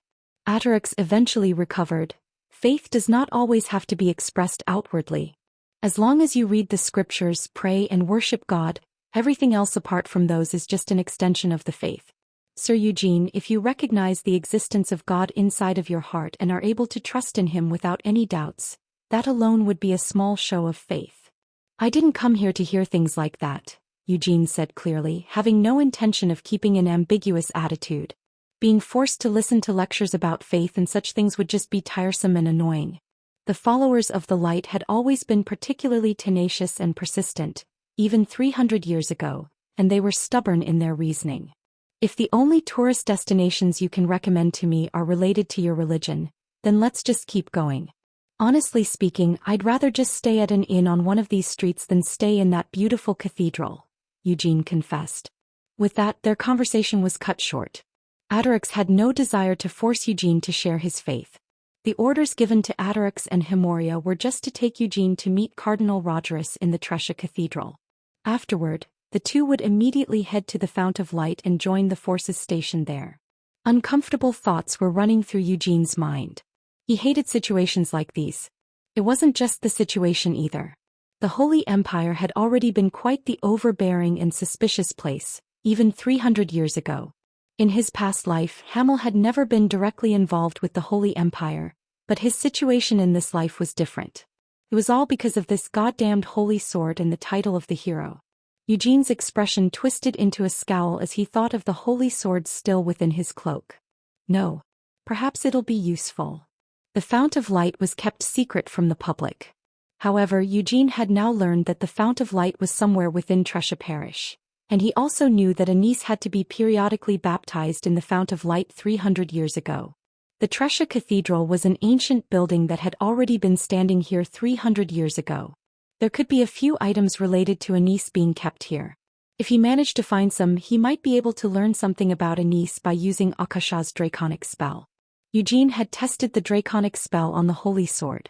Atarax eventually recovered. Faith does not always have to be expressed outwardly. As long as you read the scriptures, pray and worship God, everything else apart from those is just an extension of the faith. Sir Eugene, if you recognize the existence of God inside of your heart and are able to trust in Him without any doubts, that alone would be a small show of faith. I didn't come here to hear things like that, Eugene said clearly, having no intention of keeping an ambiguous attitude. Being forced to listen to lectures about faith and such things would just be tiresome and annoying. The followers of the light had always been particularly tenacious and persistent, even 300 years ago, and they were stubborn in their reasoning. If the only tourist destinations you can recommend to me are related to your religion, then let's just keep going. Honestly speaking, I'd rather just stay at an inn on one of these streets than stay in that beautiful cathedral, Eugene confessed. With that, their conversation was cut short. Atarax had no desire to force Eugene to share his faith. The orders given to Atarax and Himoria were just to take Eugene to meet Cardinal Rogerus in the Trescia Cathedral. Afterward, the two would immediately head to the Fount of Light and join the forces stationed there. Uncomfortable thoughts were running through Eugene's mind. He hated situations like these. It wasn't just the situation either. The Holy Empire had already been quite the overbearing and suspicious place, even 300 years ago. In his past life, Hamel had never been directly involved with the Holy Empire, but his situation in this life was different. It was all because of this goddamned holy sword and the title of the hero. Eugene's expression twisted into a scowl as he thought of the holy sword still within his cloak. No. Perhaps it'll be useful. The Fount of Light was kept secret from the public. However, Eugene had now learned that the Fount of Light was somewhere within Trescia Parish, and he also knew that a niece had to be periodically baptized in the Fount of Light 300 years ago. The Trescia Cathedral was an ancient building that had already been standing here 300 years ago. There could be a few items related to a niece being kept here. If he managed to find some, he might be able to learn something about a niece by using Akasha's draconic spell. Eugene had tested the draconic spell on the holy sword.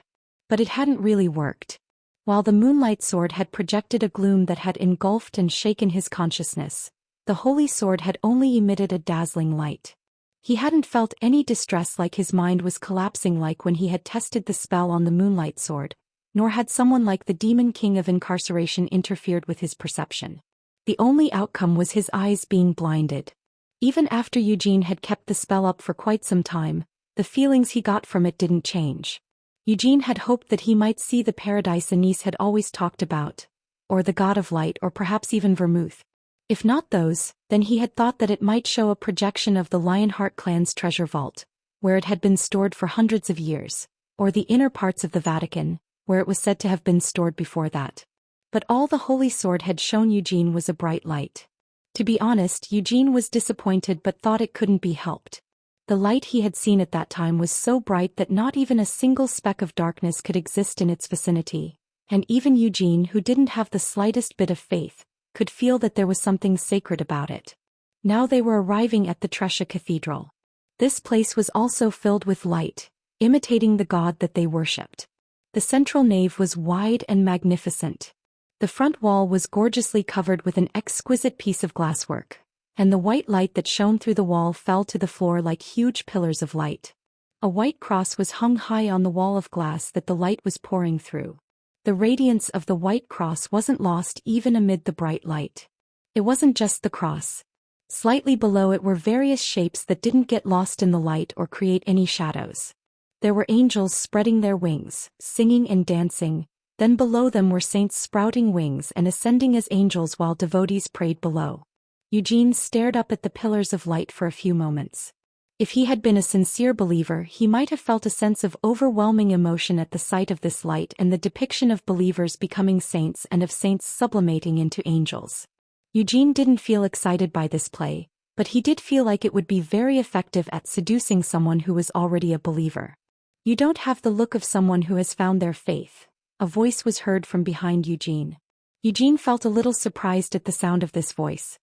But it hadn't really worked. While the moonlight sword had projected a gloom that had engulfed and shaken his consciousness, the holy sword had only emitted a dazzling light. He hadn't felt any distress like his mind was collapsing like when he had tested the spell on the moonlight sword, nor had someone like the demon king of incarceration interfered with his perception. The only outcome was his eyes being blinded. Even after Eugene had kept the spell up for quite some time, the feelings he got from it didn't change. Eugene had hoped that he might see the paradise Anise had always talked about, or the god of light, or perhaps even Vermouth. If not those, then he had thought that it might show a projection of the Lionheart clan's treasure vault, where it had been stored for hundreds of years, or the inner parts of the Vatican, where it was said to have been stored before that. But all the holy sword had shown Eugene was a bright light. To be honest, Eugene was disappointed but thought it couldn't be helped. The light he had seen at that time was so bright that not even a single speck of darkness could exist in its vicinity, and even Eugene, who didn't have the slightest bit of faith, could feel that there was something sacred about it. Now they were arriving at the Trescia Cathedral. This place was also filled with light, imitating the god that they worshipped. The central nave was wide and magnificent. The front wall was gorgeously covered with an exquisite piece of glasswork, and the white light that shone through the wall fell to the floor like huge pillars of light. A white cross was hung high on the wall of glass that the light was pouring through. The radiance of the white cross wasn't lost even amid the bright light. It wasn't just the cross. Slightly below it were various shapes that didn't get lost in the light or create any shadows. There were angels spreading their wings, singing and dancing, then below them were saints sprouting wings and ascending as angels while devotees prayed below. Eugene stared up at the pillars of light for a few moments. If he had been a sincere believer, he might have felt a sense of overwhelming emotion at the sight of this light and the depiction of believers becoming saints and of saints sublimating into angels. Eugene didn't feel excited by this play, but he did feel like it would be very effective at seducing someone who was already a believer. "You don't have the look of someone who has found their faith," a voice was heard from behind Eugene. Eugene felt a little surprised at the sound of this voice.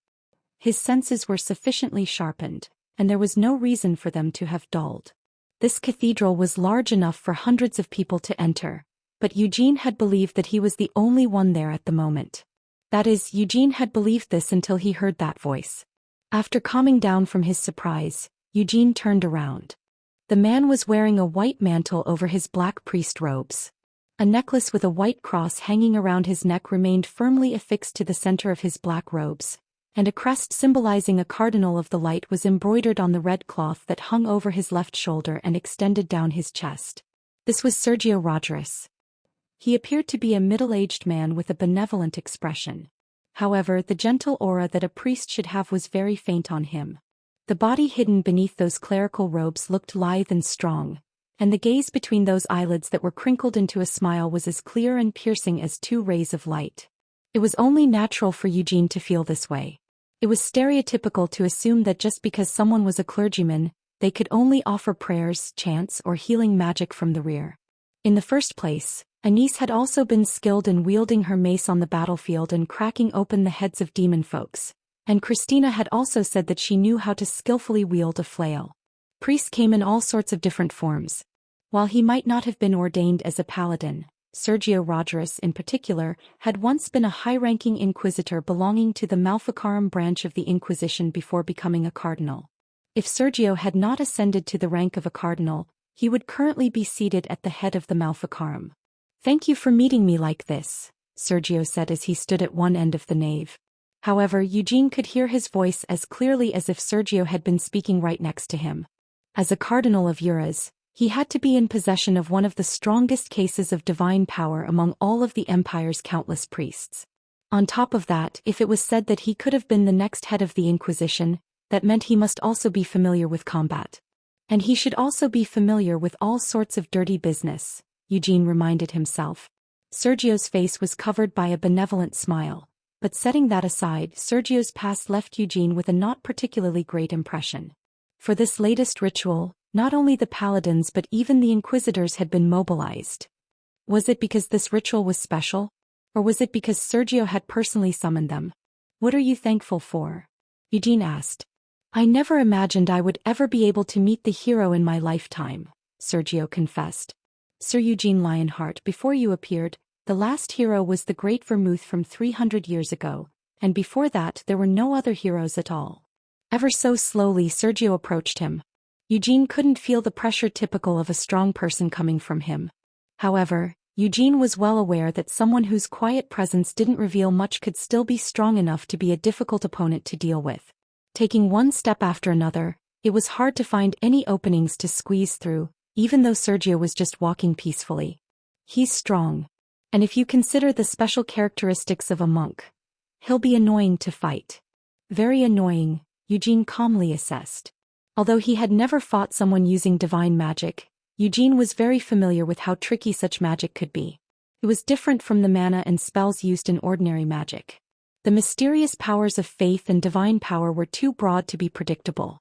His senses were sufficiently sharpened, and there was no reason for them to have dulled. This cathedral was large enough for hundreds of people to enter, but Eugene had believed that he was the only one there at the moment. That is, Eugene had believed this until he heard that voice. After calming down from his surprise, Eugene turned around. The man was wearing a white mantle over his black priest robes. A necklace with a white cross hanging around his neck remained firmly affixed to the center of his black robes, and a crest symbolizing a cardinal of the light was embroidered on the red cloth that hung over his left shoulder and extended down his chest. This was Sergio Rodriguez. He appeared to be a middle-aged man with a benevolent expression. However, the gentle aura that a priest should have was very faint on him. The body hidden beneath those clerical robes looked lithe and strong, and the gaze between those eyelids that were crinkled into a smile was as clear and piercing as two rays of light. It was only natural for Eugene to feel this way. It was stereotypical to assume that just because someone was a clergyman, they could only offer prayers, chants, or healing magic from the rear. In the first place, Anise had also been skilled in wielding her mace on the battlefield and cracking open the heads of demon folks, and Christina had also said that she knew how to skillfully wield a flail. Priests came in all sorts of different forms. While he might not have been ordained as a paladin, Sergio Rodriguez in particular had once been a high-ranking inquisitor belonging to the Maleficarum branch of the Inquisition before becoming a cardinal. If Sergio had not ascended to the rank of a cardinal, he would currently be seated at the head of the Maleficarum. "Thank you for meeting me like this," Sergio said as he stood at one end of the nave. However, Eugene could hear his voice as clearly as if Sergio had been speaking right next to him. As a cardinal of Ures, he had to be in possession of one of the strongest cases of divine power among all of the Empire's countless priests. On top of that, if it was said that he could have been the next head of the Inquisition, that meant he must also be familiar with combat. And he should also be familiar with all sorts of dirty business, Eugene reminded himself. Sergio's face was covered by a benevolent smile, but setting that aside, Sergio's past left Eugene with a not particularly great impression. For this latest ritual, not only the paladins but even the inquisitors had been mobilized. Was it because this ritual was special? Or was it because Sergio had personally summoned them? "What are you thankful for?" Eugene asked. "I never imagined I would ever be able to meet the hero in my lifetime," Sergio confessed. "Sir Eugene Lionheart, before you appeared, the last hero was the Great Vermouth from 300 years ago, and before that there were no other heroes at all." Ever so slowly Sergio approached him. Eugene couldn't feel the pressure typical of a strong person coming from him. However, Eugene was well aware that someone whose quiet presence didn't reveal much could still be strong enough to be a difficult opponent to deal with. Taking one step after another, it was hard to find any openings to squeeze through, even though Sergio was just walking peacefully. "He's strong. And if you consider the special characteristics of a monk, he'll be annoying to fight." "Very annoying," Eugene calmly assessed. Although he had never fought someone using divine magic, Eugene was very familiar with how tricky such magic could be. It was different from the mana and spells used in ordinary magic. The mysterious powers of faith and divine power were too broad to be predictable.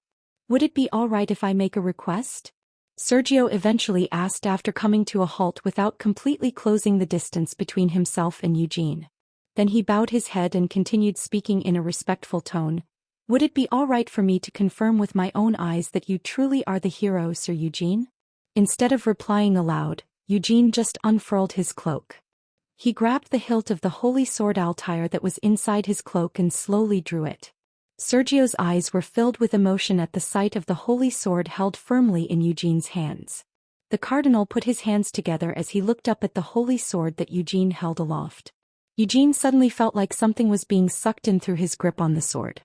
"Would it be all right if I make a request?" Sergio eventually asked after coming to a halt without completely closing the distance between himself and Eugene. Then he bowed his head and continued speaking in a respectful tone. "Would it be all right for me to confirm with my own eyes that you truly are the hero, Sir Eugene?" Instead of replying aloud, Eugene just unfurled his cloak. He grabbed the hilt of the holy sword Altair that was inside his cloak and slowly drew it. Sergio's eyes were filled with emotion at the sight of the holy sword held firmly in Eugene's hands. The cardinal put his hands together as he looked up at the holy sword that Eugene held aloft. Eugene suddenly felt like something was being sucked in through his grip on the sword.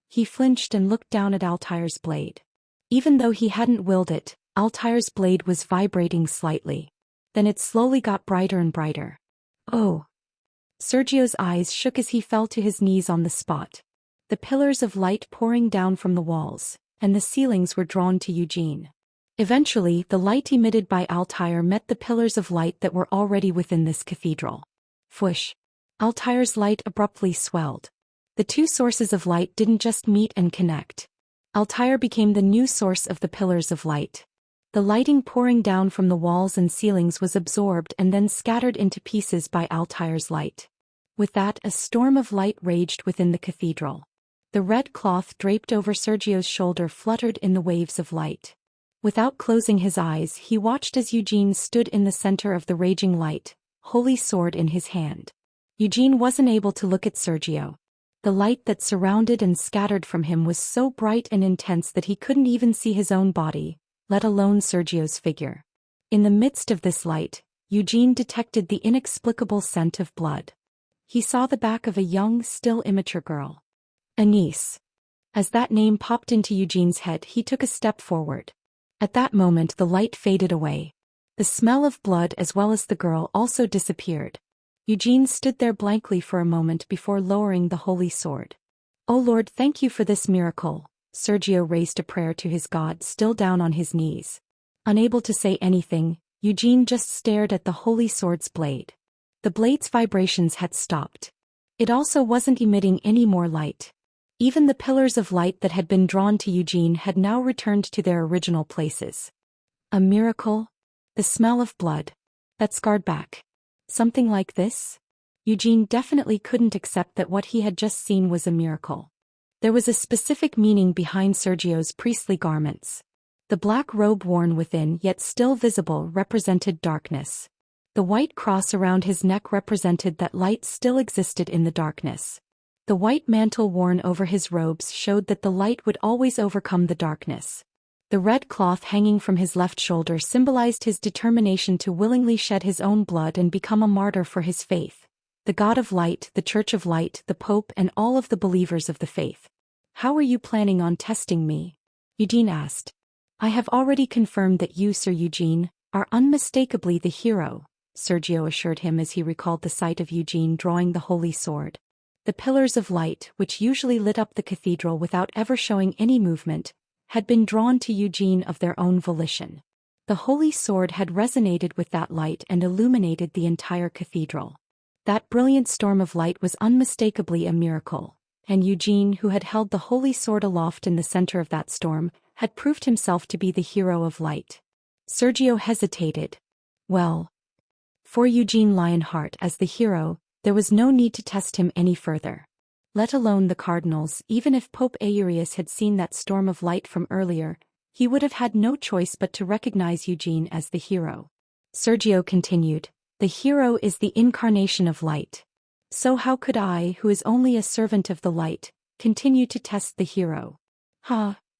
He flinched and looked down at Altair's blade. Even though he hadn't willed it, Altair's blade was vibrating slightly. Then it slowly got brighter and brighter. Oh! Sergio's eyes shook as he fell to his knees on the spot. The pillars of light pouring down from the walls, and the ceilings were drawn to Eugene. Eventually, the light emitted by Altair met the pillars of light that were already within this cathedral. Whoosh! Altair's light abruptly swelled. The two sources of light didn't just meet and connect. Altair became the new source of the pillars of light. The lighting pouring down from the walls and ceilings was absorbed and then scattered into pieces by Altair's light. With that, a storm of light raged within the cathedral. The red cloth draped over Sergio's shoulder fluttered in the waves of light. Without closing his eyes, he watched as Eugene stood in the center of the raging light, holy sword in his hand. Eugene wasn't able to look at Sergio. The light that surrounded and scattered from him was so bright and intense that he couldn't even see his own body, let alone Sergio's figure. In the midst of this light, Eugene detected the inexplicable scent of blood. He saw the back of a young, still immature girl. Anise. As that name popped into Eugene's head, he took a step forward. At that moment, the light faded away. The smell of blood as well as the girl also disappeared. Eugene stood there blankly for a moment before lowering the holy sword. "Oh Lord, thank you for this miracle." Sergio raised a prayer to his God, still down on his knees. Unable to say anything, Eugene just stared at the holy sword's blade. The blade's vibrations had stopped. It also wasn't emitting any more light. Even the pillars of light that had been drawn to Eugene had now returned to their original places. A miracle? The smell of blood. That scarred back. Something like this? Eugene definitely couldn't accept that what he had just seen was a miracle. There was a specific meaning behind Sergio's priestly garments. The black robe worn within yet still visible represented darkness. The white cross around his neck represented that light still existed in the darkness. The white mantle worn over his robes showed that the light would always overcome the darkness. The red cloth hanging from his left shoulder symbolized his determination to willingly shed his own blood and become a martyr for his faith. The God of Light, the Church of Light, the Pope, and all of the believers of the faith. "How are you planning on testing me?" Eugene asked. "I have already confirmed that you, Sir Eugene, are unmistakably the hero," Sergio assured him as he recalled the sight of Eugene drawing the holy sword. The pillars of light, which usually lit up the cathedral without ever showing any movement, had been drawn to Eugene of their own volition. The holy sword had resonated with that light and illuminated the entire cathedral. That brilliant storm of light was unmistakably a miracle, and Eugene, who had held the holy sword aloft in the center of that storm, had proved himself to be the hero of light. Sergio hesitated. Well, for Eugene Lionheart as the hero, there was no need to test him any further. Let alone the cardinals. Even if Pope Aurius had seen that storm of light from earlier, he would have had no choice but to recognize Eugene as the hero. Sergio continued, "The hero is the incarnation of light. So how could I, who is only a servant of the light, continue to test the hero?"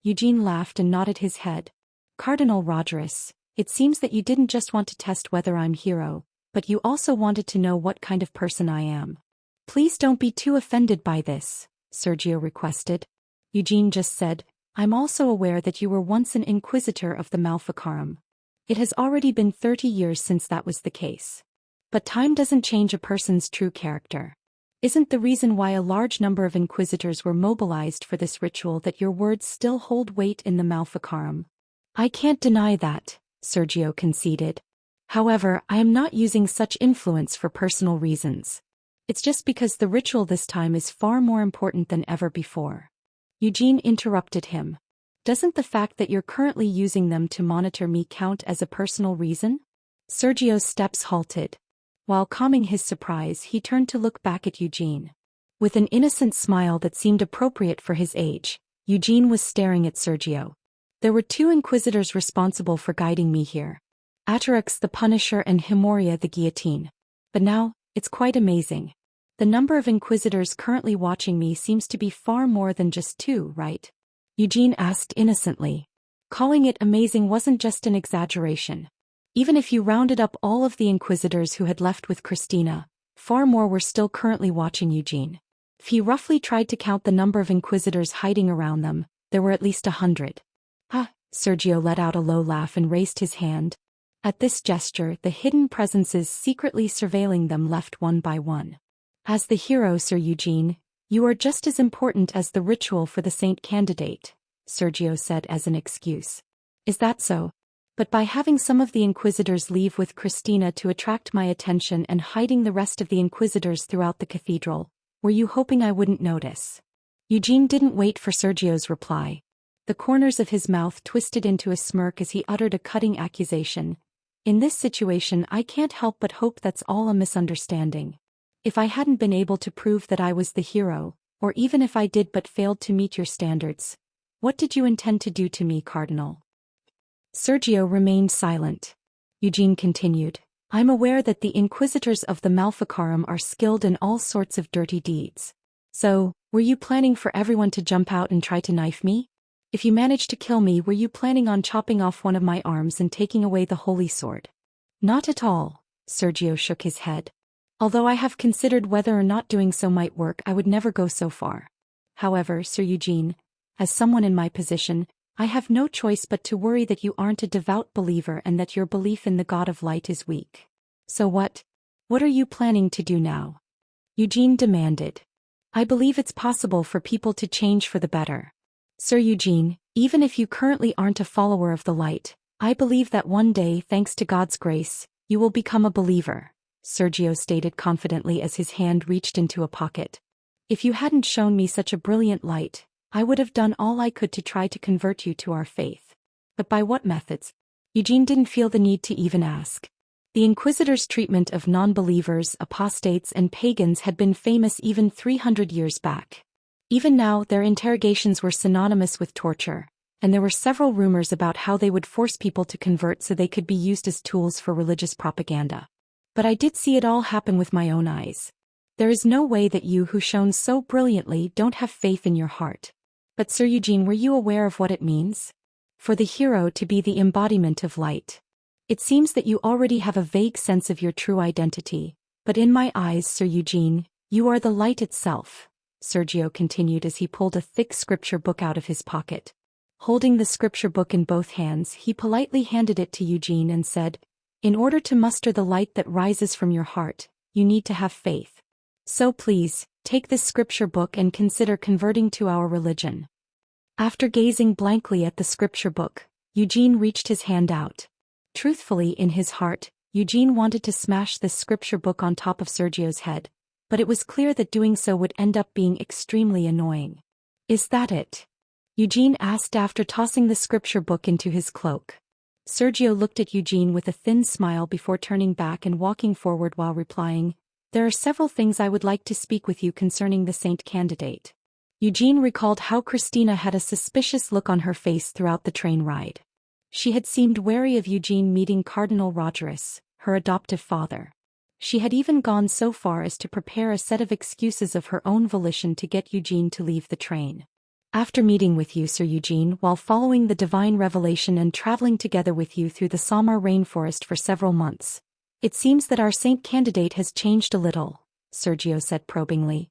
Eugene laughed and nodded his head. "Cardinal Rogerus, it seems that you didn't just want to test whether I'm hero, but you also wanted to know what kind of person I am." "Please don't be too offended by this," Sergio requested. Eugene just said, "I'm also aware that you were once an inquisitor of the Maleficarum. It has already been 30 years since that was the case. But time doesn't change a person's true character. Isn't the reason why a large number of inquisitors were mobilized for this ritual that your words still hold weight in the Maleficarum?" "I can't deny that," Sergio conceded. "However, I am not using such influence for personal reasons. It's just because the ritual this time is far more important than ever before." Eugene interrupted him. "Doesn't the fact that you're currently using them to monitor me count as a personal reason?" Sergio's steps halted. While calming his surprise, he turned to look back at Eugene. With an innocent smile that seemed appropriate for his age, Eugene was staring at Sergio. "There were two inquisitors responsible for guiding me here. Atarax the Punisher and Himoria the Guillotine. But now, it's quite amazing. The number of inquisitors currently watching me seems to be far more than just two, right?" Eugene asked innocently. Calling it amazing wasn't just an exaggeration. Even if you rounded up all of the inquisitors who had left with Christina, far more were still currently watching Eugene. If he roughly tried to count the number of inquisitors hiding around them, there were at least 100. Ah, Sergio let out a low laugh and raised his hand. At this gesture, the hidden presences secretly surveilling them left one by one. As the hero, Sir Eugene, you are just as important as the ritual for the saint candidate, Sergio said as an excuse. Is that so? But by having some of the inquisitors leave with Christina to attract my attention and hiding the rest of the inquisitors throughout the cathedral, were you hoping I wouldn't notice? Eugene didn't wait for Sergio's reply. The corners of his mouth twisted into a smirk as he uttered a cutting accusation. In this situation, I can't help but hope that's all a misunderstanding. If I hadn't been able to prove that I was the hero, or even if I did but failed to meet your standards, what did you intend to do to me, Cardinal? Sergio remained silent. Eugene continued, I'm aware that the inquisitors of the Malficarum are skilled in all sorts of dirty deeds. So, were you planning for everyone to jump out and try to knife me? If you managed to kill me, were you planning on chopping off one of my arms and taking away the holy sword? Not at all, Sergio shook his head. Although I have considered whether or not doing so might work, I would never go so far. However, Sir Eugene, as someone in my position, I have no choice but to worry that you aren't a devout believer and that your belief in the God of Light is weak. So what are you planning to do now? Eugene demanded. I believe it's possible for people to change for the better. Sir Eugene, even if you currently aren't a follower of the light, I believe that one day, thanks to God's grace, you will become a believer, Sergio stated confidently as his hand reached into a pocket. If you hadn't shown me such a brilliant light, I would have done all I could to try to convert you to our faith. But by what methods? Eugene didn't feel the need to even ask. The Inquisitors' treatment of non-believers, apostates and pagans had been famous even 300 years back. Even now, their interrogations were synonymous with torture, and there were several rumors about how they would force people to convert so they could be used as tools for religious propaganda. But I did see it all happen with my own eyes. There is no way that you who shone so brilliantly don't have faith in your heart. But Sir Eugene, were you aware of what it means? For the hero to be the embodiment of light. It seems that you already have a vague sense of your true identity, but in my eyes, Sir Eugene, you are the light itself, Sergio continued as he pulled a thick scripture book out of his pocket. Holding the scripture book in both hands, he politely handed it to Eugene and said, in order to muster the light that rises from your heart, you need to have faith. So please, take this scripture book and consider converting to our religion. After gazing blankly at the scripture book, Eugene reached his hand out. Truthfully, in his heart, Eugene wanted to smash this scripture book on top of Sergio's head, but it was clear that doing so would end up being extremely annoying. Is that it? Eugene asked after tossing the scripture book into his cloak. Sergio looked at Eugene with a thin smile before turning back and walking forward while replying, there are several things I would like to speak with you concerning the saint candidate. Eugene recalled how Christina had a suspicious look on her face throughout the train ride. She had seemed wary of Eugene meeting Cardinal Rogerus, her adoptive father. She had even gone so far as to prepare a set of excuses of her own volition to get Eugene to leave the train. After meeting with you, Sir Eugene, while following the divine revelation and traveling together with you through the Samar rainforest for several months, it seems that our saint candidate has changed a little, Sergio said probingly.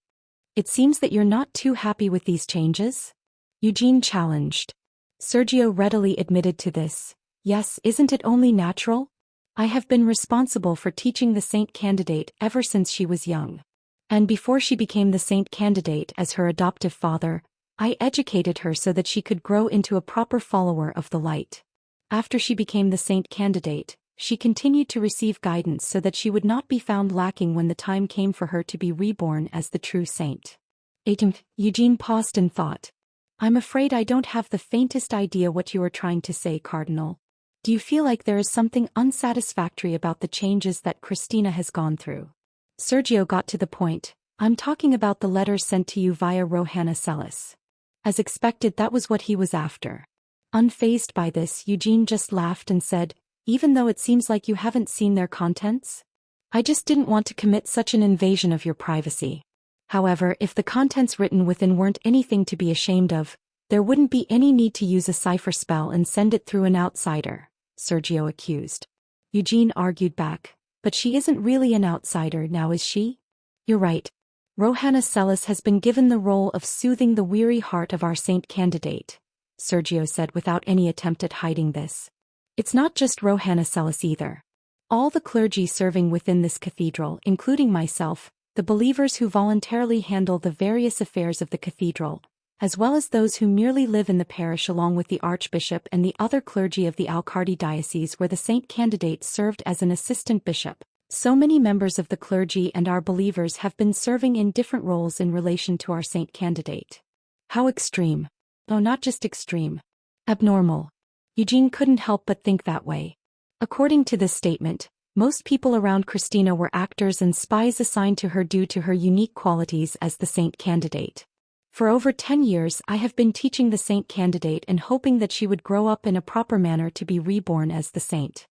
It seems that you're not too happy with these changes? Eugene challenged. Sergio readily admitted to this. Yes, isn't it only natural? I have been responsible for teaching the saint candidate ever since she was young. And before she became the saint candidate as her adoptive father, I educated her so that she could grow into a proper follower of the light. After she became the saint candidate, she continued to receive guidance so that she would not be found lacking when the time came for her to be reborn as the true saint. Eugene paused and thought. I'm afraid I don't have the faintest idea what you are trying to say, Cardinal. Do you feel like there is something unsatisfactory about the changes that Christina has gone through? Sergio got to the point. I'm talking about the letters sent to you via Rohanna Celis. As expected, that was what he was after. Unfazed by this, Eugene just laughed and said, even though it seems like you haven't seen their contents? I just didn't want to commit such an invasion of your privacy. However, if the contents written within weren't anything to be ashamed of, there wouldn't be any need to use a cipher spell and send it through an outsider, Sergio accused. Eugene argued back. But she isn't really an outsider now, is she? You're right. Rohanna Celis has been given the role of soothing the weary heart of our saint candidate, Sergio said without any attempt at hiding this. It's not just Rohanna Celis either. All the clergy serving within this cathedral, including myself, the believers who voluntarily handle the various affairs of the cathedral, as well as those who merely live in the parish along with the archbishop and the other clergy of the Alcardi diocese where the saint candidate served as an assistant bishop. So many members of the clergy and our believers have been serving in different roles in relation to our saint candidate. How extreme. Oh, not just extreme. Abnormal. Eugene couldn't help but think that way. According to this statement, most people around Christina were actors and spies assigned to her due to her unique qualities as the saint candidate. For over 10 years I have been teaching the saint candidate and hoping that she would grow up in a proper manner to be reborn as the saint.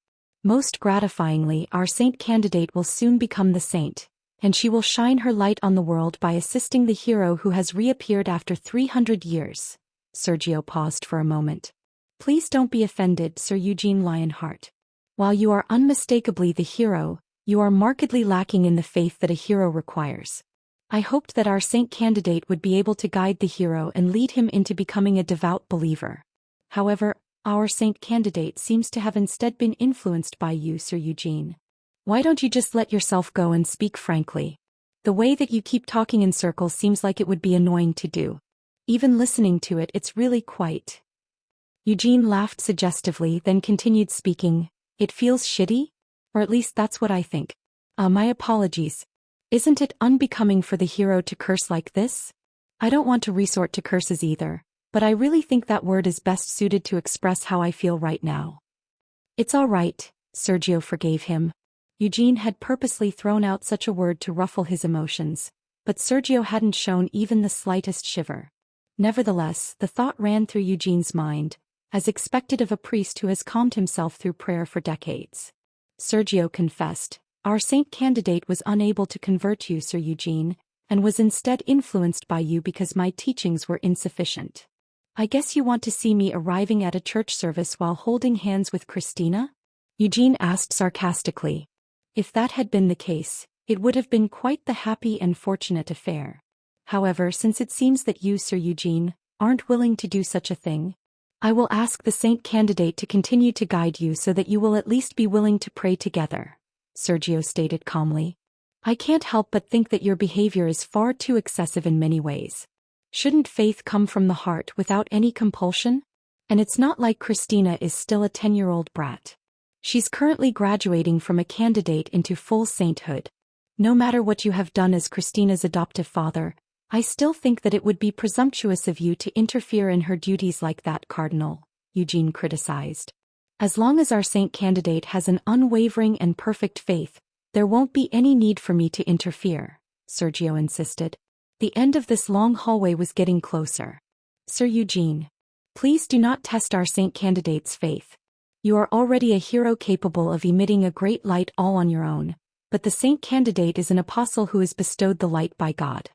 Most gratifyingly, our saint candidate will soon become the saint, and she will shine her light on the world by assisting the hero who has reappeared after 300 years. Sergio paused for a moment. Please don't be offended, Sir Eugene Lionheart. While you are unmistakably the hero, you are markedly lacking in the faith that a hero requires. I hoped that our saint candidate would be able to guide the hero and lead him into becoming a devout believer. However, our saint candidate seems to have instead been influenced by you, Sir Eugene. Why don't you just let yourself go and speak frankly? The way that you keep talking in circles seems like it would be annoying to do. Even listening to it, it's really quite. Eugene laughed suggestively, then continued speaking. It feels shitty? Or at least that's what I think. My apologies. Isn't it unbecoming for the hero to curse like this? I don't want to resort to curses either, but I really think that word is best suited to express how I feel right now. It's all right, Sergio forgave him. Eugene had purposely thrown out such a word to ruffle his emotions, but Sergio hadn't shown even the slightest shiver. Nevertheless, the thought ran through Eugene's mind, as expected of a priest who has calmed himself through prayer for decades. Sergio confessed, our saint candidate was unable to convert you, Sir Eugene, and was instead influenced by you because my teachings were insufficient. I guess you want to see me arriving at a church service while holding hands with Christina? Eugene asked sarcastically. If that had been the case, it would have been quite the happy and fortunate affair. However, since it seems that you, Sir Eugene, aren't willing to do such a thing, I will ask the saint candidate to continue to guide you so that you will at least be willing to pray together, Sergio stated calmly. I can't help but think that your behavior is far too excessive in many ways. Shouldn't faith come from the heart without any compulsion? And it's not like Christina is still a 10-year-old brat. She's currently graduating from a candidate into full sainthood. No matter what you have done as Christina's adoptive father, I still think that it would be presumptuous of you to interfere in her duties like that, Cardinal, Eugene criticized. As long as our saint candidate has an unwavering and perfect faith, there won't be any need for me to interfere, Sergio insisted. The end of this long hallway was getting closer. Sir Eugene, please do not test our saint candidate's faith. You are already a hero capable of emitting a great light all on your own, but the saint candidate is an apostle who is bestowed the light by God.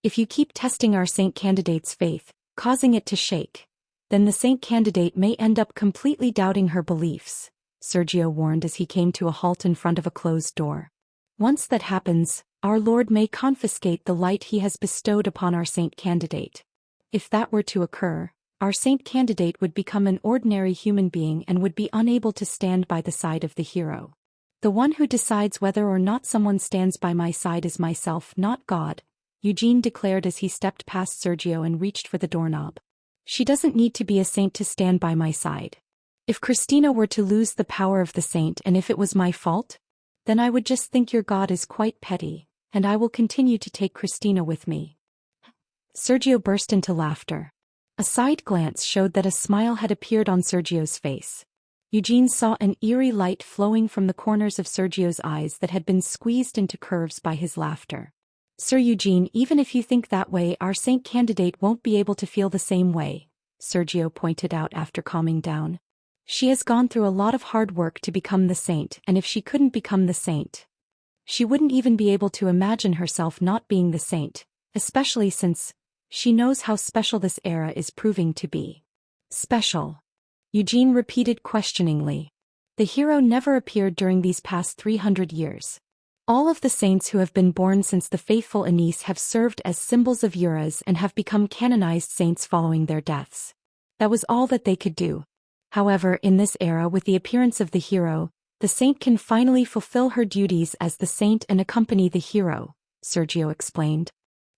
If you keep testing our saint candidate's faith, causing it to shake, then the saint candidate may end up completely doubting her beliefs, Sergio warned as he came to a halt in front of a closed door. Once that happens, our Lord may confiscate the light he has bestowed upon our saint candidate. If that were to occur, our saint candidate would become an ordinary human being and would be unable to stand by the side of the hero. The one who decides whether or not someone stands by my side is myself, not God, Eugene declared as he stepped past Sergio and reached for the doorknob. She doesn't need to be a saint to stand by my side. If Christina were to lose the power of the saint and if it was my fault, then I would just think your God is quite petty, and I will continue to take Christina with me. Sergio burst into laughter. A side glance showed that a smile had appeared on Sergio's face. Eugene saw an eerie light flowing from the corners of Sergio's eyes that had been squeezed into curves by his laughter. Sir Eugene, even if you think that way, our saint candidate won't be able to feel the same way, Sergio pointed out after calming down. She has gone through a lot of hard work to become the saint, and if she couldn't become the saint, she wouldn't even be able to imagine herself not being the saint, especially since she knows how special this era is proving to be. Special? Eugene repeated questioningly. The hero never appeared during these past 300 years. All of the saints who have been born since the faithful Anise have served as symbols of Uras and have become canonized saints following their deaths. That was all that they could do. However, in this era, with the appearance of the hero, the saint can finally fulfill her duties as the saint and accompany the hero, Sergio explained.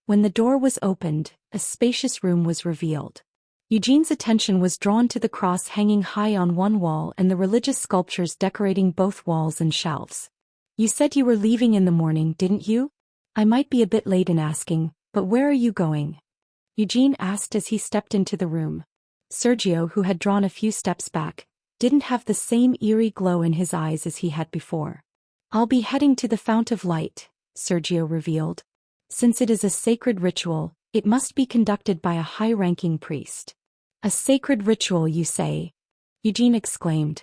When the door was opened, a spacious room was revealed. Eugene's attention was drawn to the cross hanging high on one wall and the religious sculptures decorating both walls and shelves. You said you were leaving in the morning, didn't you? I might be a bit late in asking, but where are you going? Eugene asked as he stepped into the room. Sergio, who had drawn a few steps back, didn't have the same eerie glow in his eyes as he had before. I'll be heading to the Fount of Light, Sergio revealed. Since it is a sacred ritual, it must be conducted by a high-ranking priest. A sacred ritual, you say? Eugene exclaimed.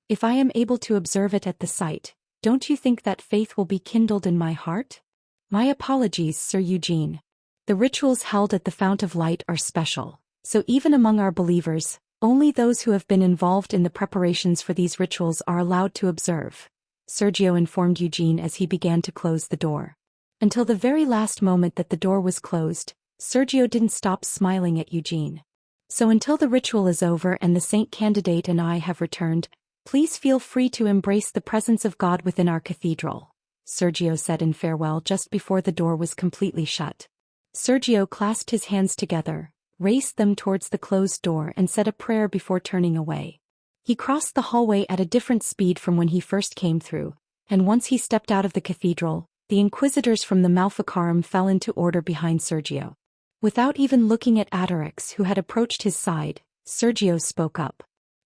If I am able to observe it at the site, don't you think that faith will be kindled in my heart? My apologies, Sir Eugene. The rituals held at the Fount of Light are special, so even among our believers, only those who have been involved in the preparations for these rituals are allowed to observe, Sergio informed Eugene as he began to close the door. Until the very last moment that the door was closed, Sergio didn't stop smiling at Eugene. So until the ritual is over and the saint candidate and I have returned, please feel free to embrace the presence of God within our cathedral, Sergio said in farewell just before the door was completely shut. Sergio clasped his hands together, raised them towards the closed door and said a prayer before turning away. He crossed the hallway at a different speed from when he first came through, and once he stepped out of the cathedral, the inquisitors from the Malficarum fell into order behind Sergio. Without even looking at Adarix, who had approached his side, Sergio spoke up.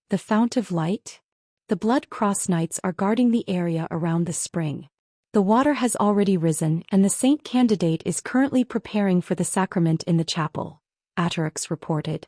The Fount of Light? The Blood Cross Knights are guarding the area around the spring. The water has already risen and the saint candidate is currently preparing for the sacrament in the chapel, Adarix reported.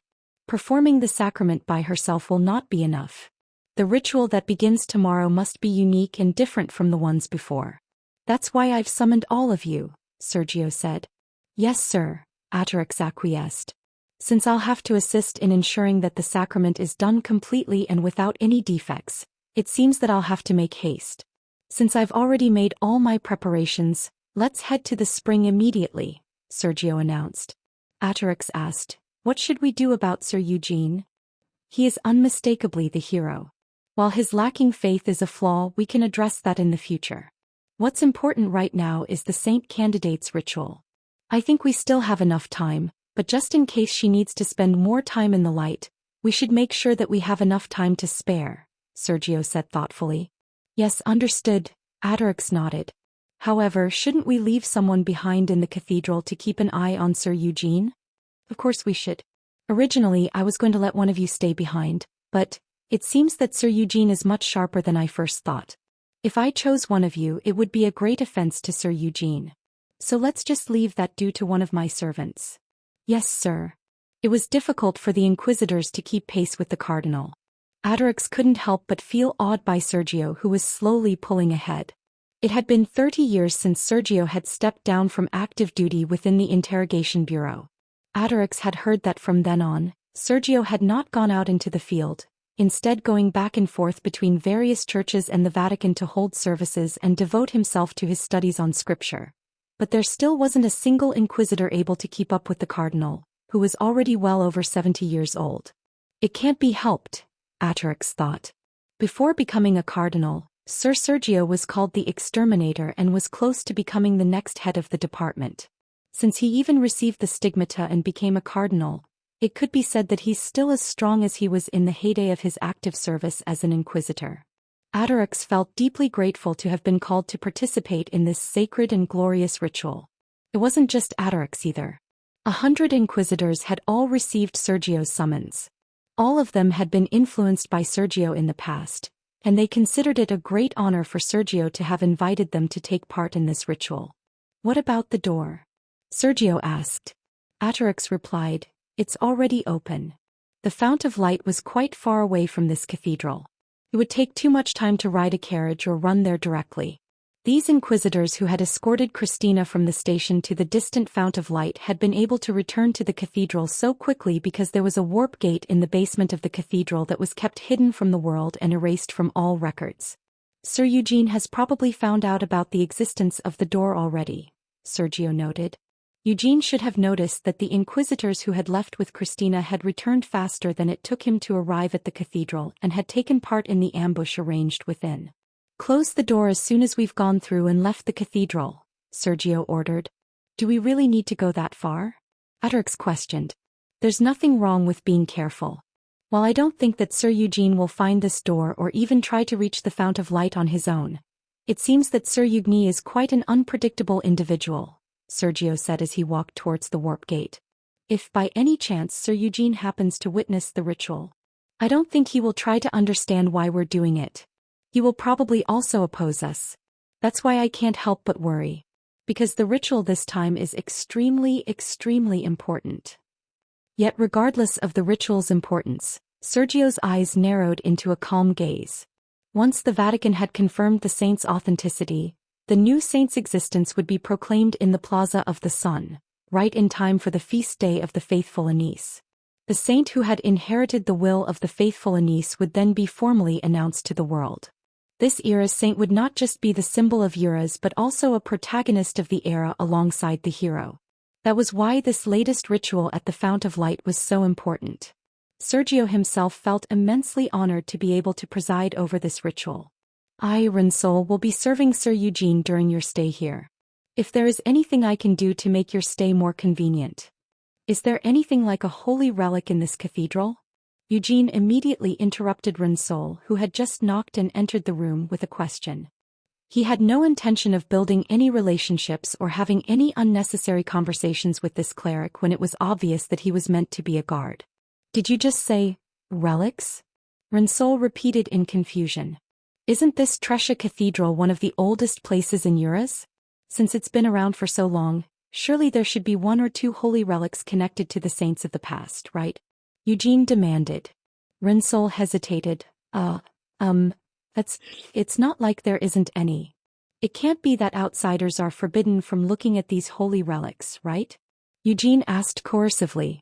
Performing the sacrament by herself will not be enough. The ritual that begins tomorrow must be unique and different from the ones before. That's why I've summoned all of you, Sergio said. Yes, sir, Adarix acquiesced. Since I'll have to assist in ensuring that the sacrament is done completely and without any defects, it seems that I'll have to make haste. Since I've already made all my preparations, let's head to the spring immediately, Sergio announced. Adarix asked, what should we do about Sir Eugene? He is unmistakably the hero. While his lacking faith is a flaw, we can address that in the future. What's important right now is the saint candidate's ritual. I think we still have enough time, but just in case she needs to spend more time in the light, we should make sure that we have enough time to spare, Sergio said thoughtfully. Yes, understood, Adarix nodded. However, shouldn't we leave someone behind in the cathedral to keep an eye on Sir Eugene? Of course we should. Originally, I was going to let one of you stay behind, but it seems that Sir Eugene is much sharper than I first thought. If I chose one of you, it would be a great offense to Sir Eugene. So let's just leave that due to one of my servants. Yes, sir. It was difficult for the inquisitors to keep pace with the cardinal. Adarix couldn't help but feel awed by Sergio, who was slowly pulling ahead. It had been 30 years since Sergio had stepped down from active duty within the interrogation bureau. Adarix had heard that from then on, Sergio had not gone out into the field, instead going back and forth between various churches and the Vatican to hold services and devote himself to his studies on scripture. But there still wasn't a single inquisitor able to keep up with the cardinal, who was already well over 70 years old. It can't be helped, Adarix thought. Before becoming a cardinal, Sir Sergio was called the Exterminator and was close to becoming the next head of the department. Since he even received the stigmata and became a cardinal, it could be said that he's still as strong as he was in the heyday of his active service as an inquisitor. Adarix felt deeply grateful to have been called to participate in this sacred and glorious ritual. It wasn't just Adarix either. 100 inquisitors had all received Sergio's summons. All of them had been influenced by Sergio in the past, and they considered it a great honor for Sergio to have invited them to take part in this ritual. What about the door? Sergio asked. Adarix replied, it's already open. The Fount of Light was quite far away from this cathedral. It would take too much time to ride a carriage or run there directly. These inquisitors who had escorted Christina from the station to the distant Fount of Light had been able to return to the cathedral so quickly because there was a warp gate in the basement of the cathedral that was kept hidden from the world and erased from all records. Sir Eugene has probably found out about the existence of the door already, Sergio noted. Eugene should have noticed that the inquisitors who had left with Christina had returned faster than it took him to arrive at the cathedral and had taken part in the ambush arranged within. Close the door as soon as we've gone through and left the cathedral, Sergio ordered. Do we really need to go that far? Atrix questioned. There's nothing wrong with being careful. While I don't think that Sir Eugene will find this door or even try to reach the Fount of Light on his own, it seems that Sir Eugene is quite an unpredictable individual, Sergio said as he walked towards the warp gate. If by any chance Sir Eugene happens to witness the ritual, I don't think he will try to understand why we're doing it. He will probably also oppose us. That's why I can't help but worry. Because the ritual this time is extremely important. Yet regardless of the ritual's importance, Sergio's eyes narrowed into a calm gaze. Once the Vatican had confirmed the saint's authenticity, the new saint's existence would be proclaimed in the Plaza of the Sun, right in time for the feast day of the faithful Anise. The saint who had inherited the will of the faithful Anise would then be formally announced to the world. This era's saint would not just be the symbol of eras but also a protagonist of the era alongside the hero. That was why this latest ritual at the Fount of Light was so important. Sergio himself felt immensely honored to be able to preside over this ritual. I, Rensol, will be serving Sir Eugene during your stay here. If there is anything I can do to make your stay more convenient. Is there anything like a holy relic in this cathedral? Eugene immediately interrupted Rensol, who had just knocked and entered the room with a question. He had no intention of building any relationships or having any unnecessary conversations with this cleric when it was obvious that he was meant to be a guard. Did you just say, relics? Rensol repeated in confusion. Isn't this Trescia Cathedral one of the oldest places in Eurus? Since it's been around for so long, surely there should be one or two holy relics connected to the saints of the past, right? Eugene demanded. Rensol hesitated. It's not like there isn't any. It can't be that outsiders are forbidden from looking at these holy relics, right? Eugene asked coercively.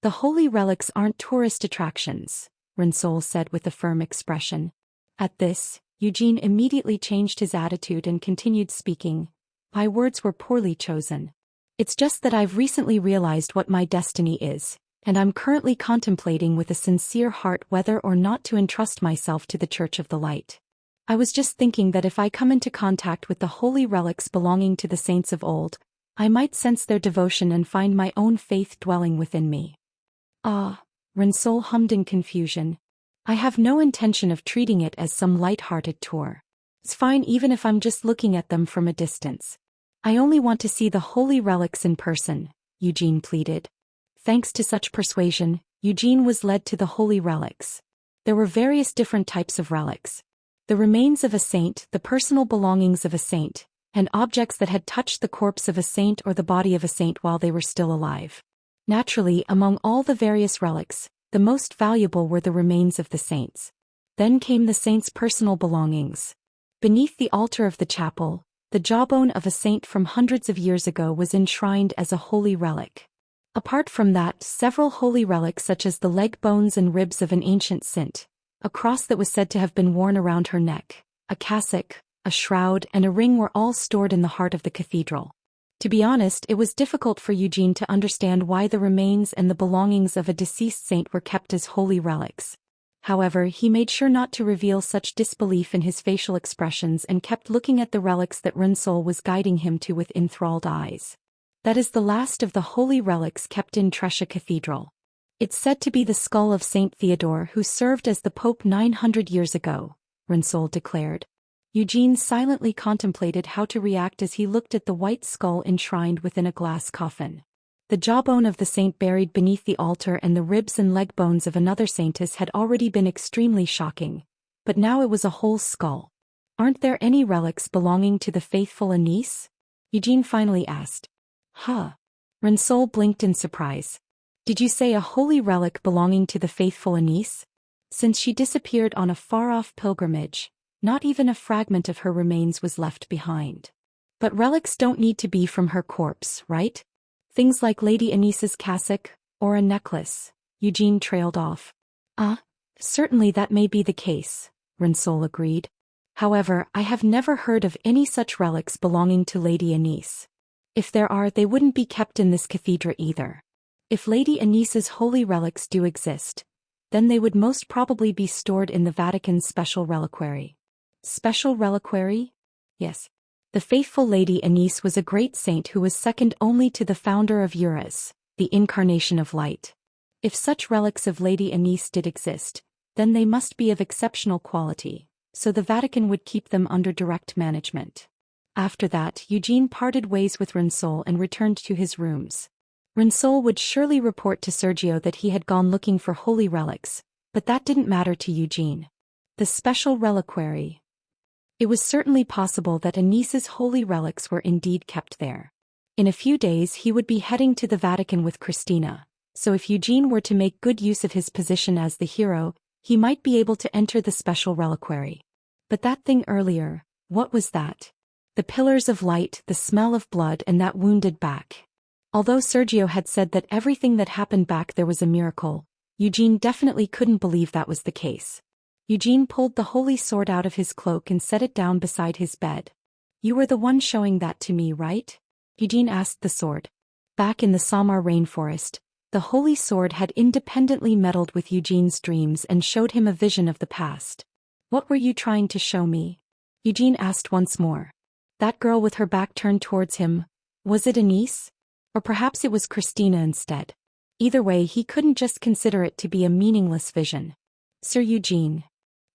The holy relics aren't tourist attractions, Rensol said with a firm expression. At this, Eugene immediately changed his attitude and continued speaking. My words were poorly chosen. It's just that I've recently realized what my destiny is, and I'm currently contemplating with a sincere heart whether or not to entrust myself to the Church of the Light. I was just thinking that if I come into contact with the holy relics belonging to the saints of old, I might sense their devotion and find my own faith dwelling within me. Rensol hummed in confusion. I have no intention of treating it as some light-hearted tour. It's fine even if I'm just looking at them from a distance. I only want to see the holy relics in person, Eugene pleaded. Thanks to such persuasion, Eugene was led to the holy relics. There were various different types of relics. The remains of a saint, the personal belongings of a saint, and objects that had touched the corpse of a saint or the body of a saint while they were still alive. Naturally, among all the various relics, the most valuable were the remains of the saints. Then came the saint's personal belongings. Beneath the altar of the chapel, the jawbone of a saint from hundreds of years ago was enshrined as a holy relic. Apart from that, several holy relics such as the leg bones and ribs of an ancient saint, a cross that was said to have been worn around her neck, a cassock, a shroud, and a ring were all stored in the heart of the cathedral. To be honest, it was difficult for Eugene to understand why the remains and the belongings of a deceased saint were kept as holy relics. However, he made sure not to reveal such disbelief in his facial expressions and kept looking at the relics that Rensol was guiding him to with enthralled eyes. That is the last of the holy relics kept in Trescia Cathedral. It's said to be the skull of Saint Theodore who served as the Pope 900 years ago, Rensol declared. Eugene silently contemplated how to react as he looked at the white skull enshrined within a glass coffin. The jawbone of the saint buried beneath the altar and the ribs and leg bones of another saintess had already been extremely shocking, but now it was a whole skull. Aren't there any relics belonging to the faithful Anise? Eugene finally asked. Rensol blinked in surprise. Did you say a holy relic belonging to the faithful Anise? Since she disappeared on a far-off pilgrimage, Not even a fragment of her remains was left behind. But relics don't need to be from her corpse, right? Things like Lady Anice's cassock, or a necklace. Eugene trailed off. Certainly that may be the case, Rensole agreed. However, I have never heard of any such relics belonging to Lady Anice. If there are, they wouldn't be kept in this cathedra either. If Lady Anice's holy relics do exist, then they would most probably be stored in the Vatican's special reliquary. Special reliquary? Yes. The faithful Lady Anice was a great saint who was second only to the founder of Eurus, the incarnation of light. If such relics of Lady Anice did exist, then they must be of exceptional quality, so the Vatican would keep them under direct management. After that, Eugene parted ways with Rensole and returned to his rooms. Rensole would surely report to Sergio that he had gone looking for holy relics, but that didn't matter to Eugene. The special reliquary. It was certainly possible that Anice's holy relics were indeed kept there. In a few days he would be heading to the Vatican with Christina, so if Eugene were to make good use of his position as the hero, he might be able to enter the special reliquary. But that thing earlier, what was that? The pillars of light, the smell of blood, and that wounded back. Although Sergio had said that everything that happened back there was a miracle, Eugene definitely couldn't believe that was the case. Eugene pulled the holy sword out of his cloak and set it down beside his bed. You were the one showing that to me, right? Eugene asked the sword. Back in the Samar rainforest, the holy sword had independently meddled with Eugene's dreams and showed him a vision of the past. What were you trying to show me? Eugene asked once more. That girl with her back turned towards him, was it Anice? Or perhaps it was Christina instead. Either way, he couldn't just consider it to be a meaningless vision. Sir Eugene.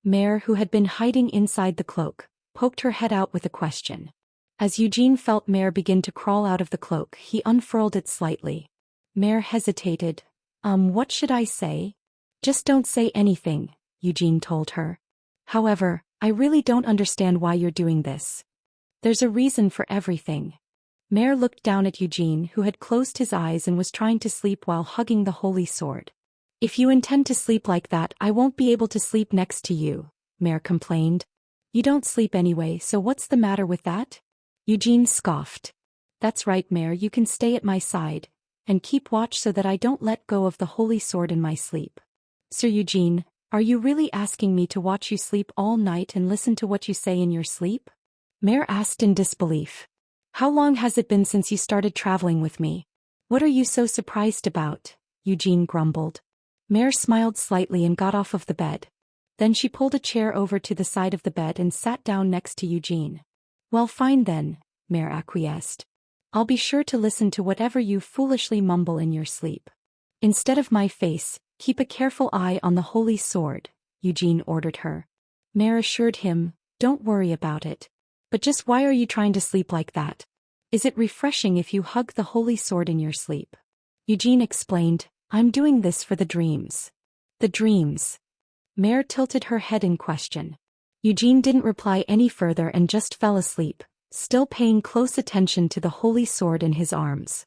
Mare, who had been hiding inside the cloak, poked her head out with a question. As Eugene felt Mare begin to crawl out of the cloak, he unfurled it slightly. Mare hesitated. What should I say? Just don't say anything, Eugene told her. However, I really don't understand why you're doing this. There's a reason for everything. Mare looked down at Eugene, who had closed his eyes and was trying to sleep while hugging the holy sword. If you intend to sleep like that, I won't be able to sleep next to you, Mare complained. You don't sleep anyway, so what's the matter with that? Eugene scoffed. That's right, Mare, you can stay at my side, and keep watch so that I don't let go of the holy sword in my sleep. Sir Eugene, are you really asking me to watch you sleep all night and listen to what you say in your sleep? Mare asked in disbelief. How long has it been since you started traveling with me? What are you so surprised about? Eugene grumbled. Mare smiled slightly and got off of the bed. Then she pulled a chair over to the side of the bed and sat down next to Eugene. Well, fine then, Mare acquiesced. I'll be sure to listen to whatever you foolishly mumble in your sleep. Instead of my face, keep a careful eye on the holy sword, Eugene ordered her. Mare assured him, don't worry about it. But just why are you trying to sleep like that? Is it refreshing if you hug the holy sword in your sleep? Eugene explained, I'm doing this for the dreams. The dreams. Mare tilted her head in question. Eugene didn't reply any further and just fell asleep, still paying close attention to the holy sword in his arms.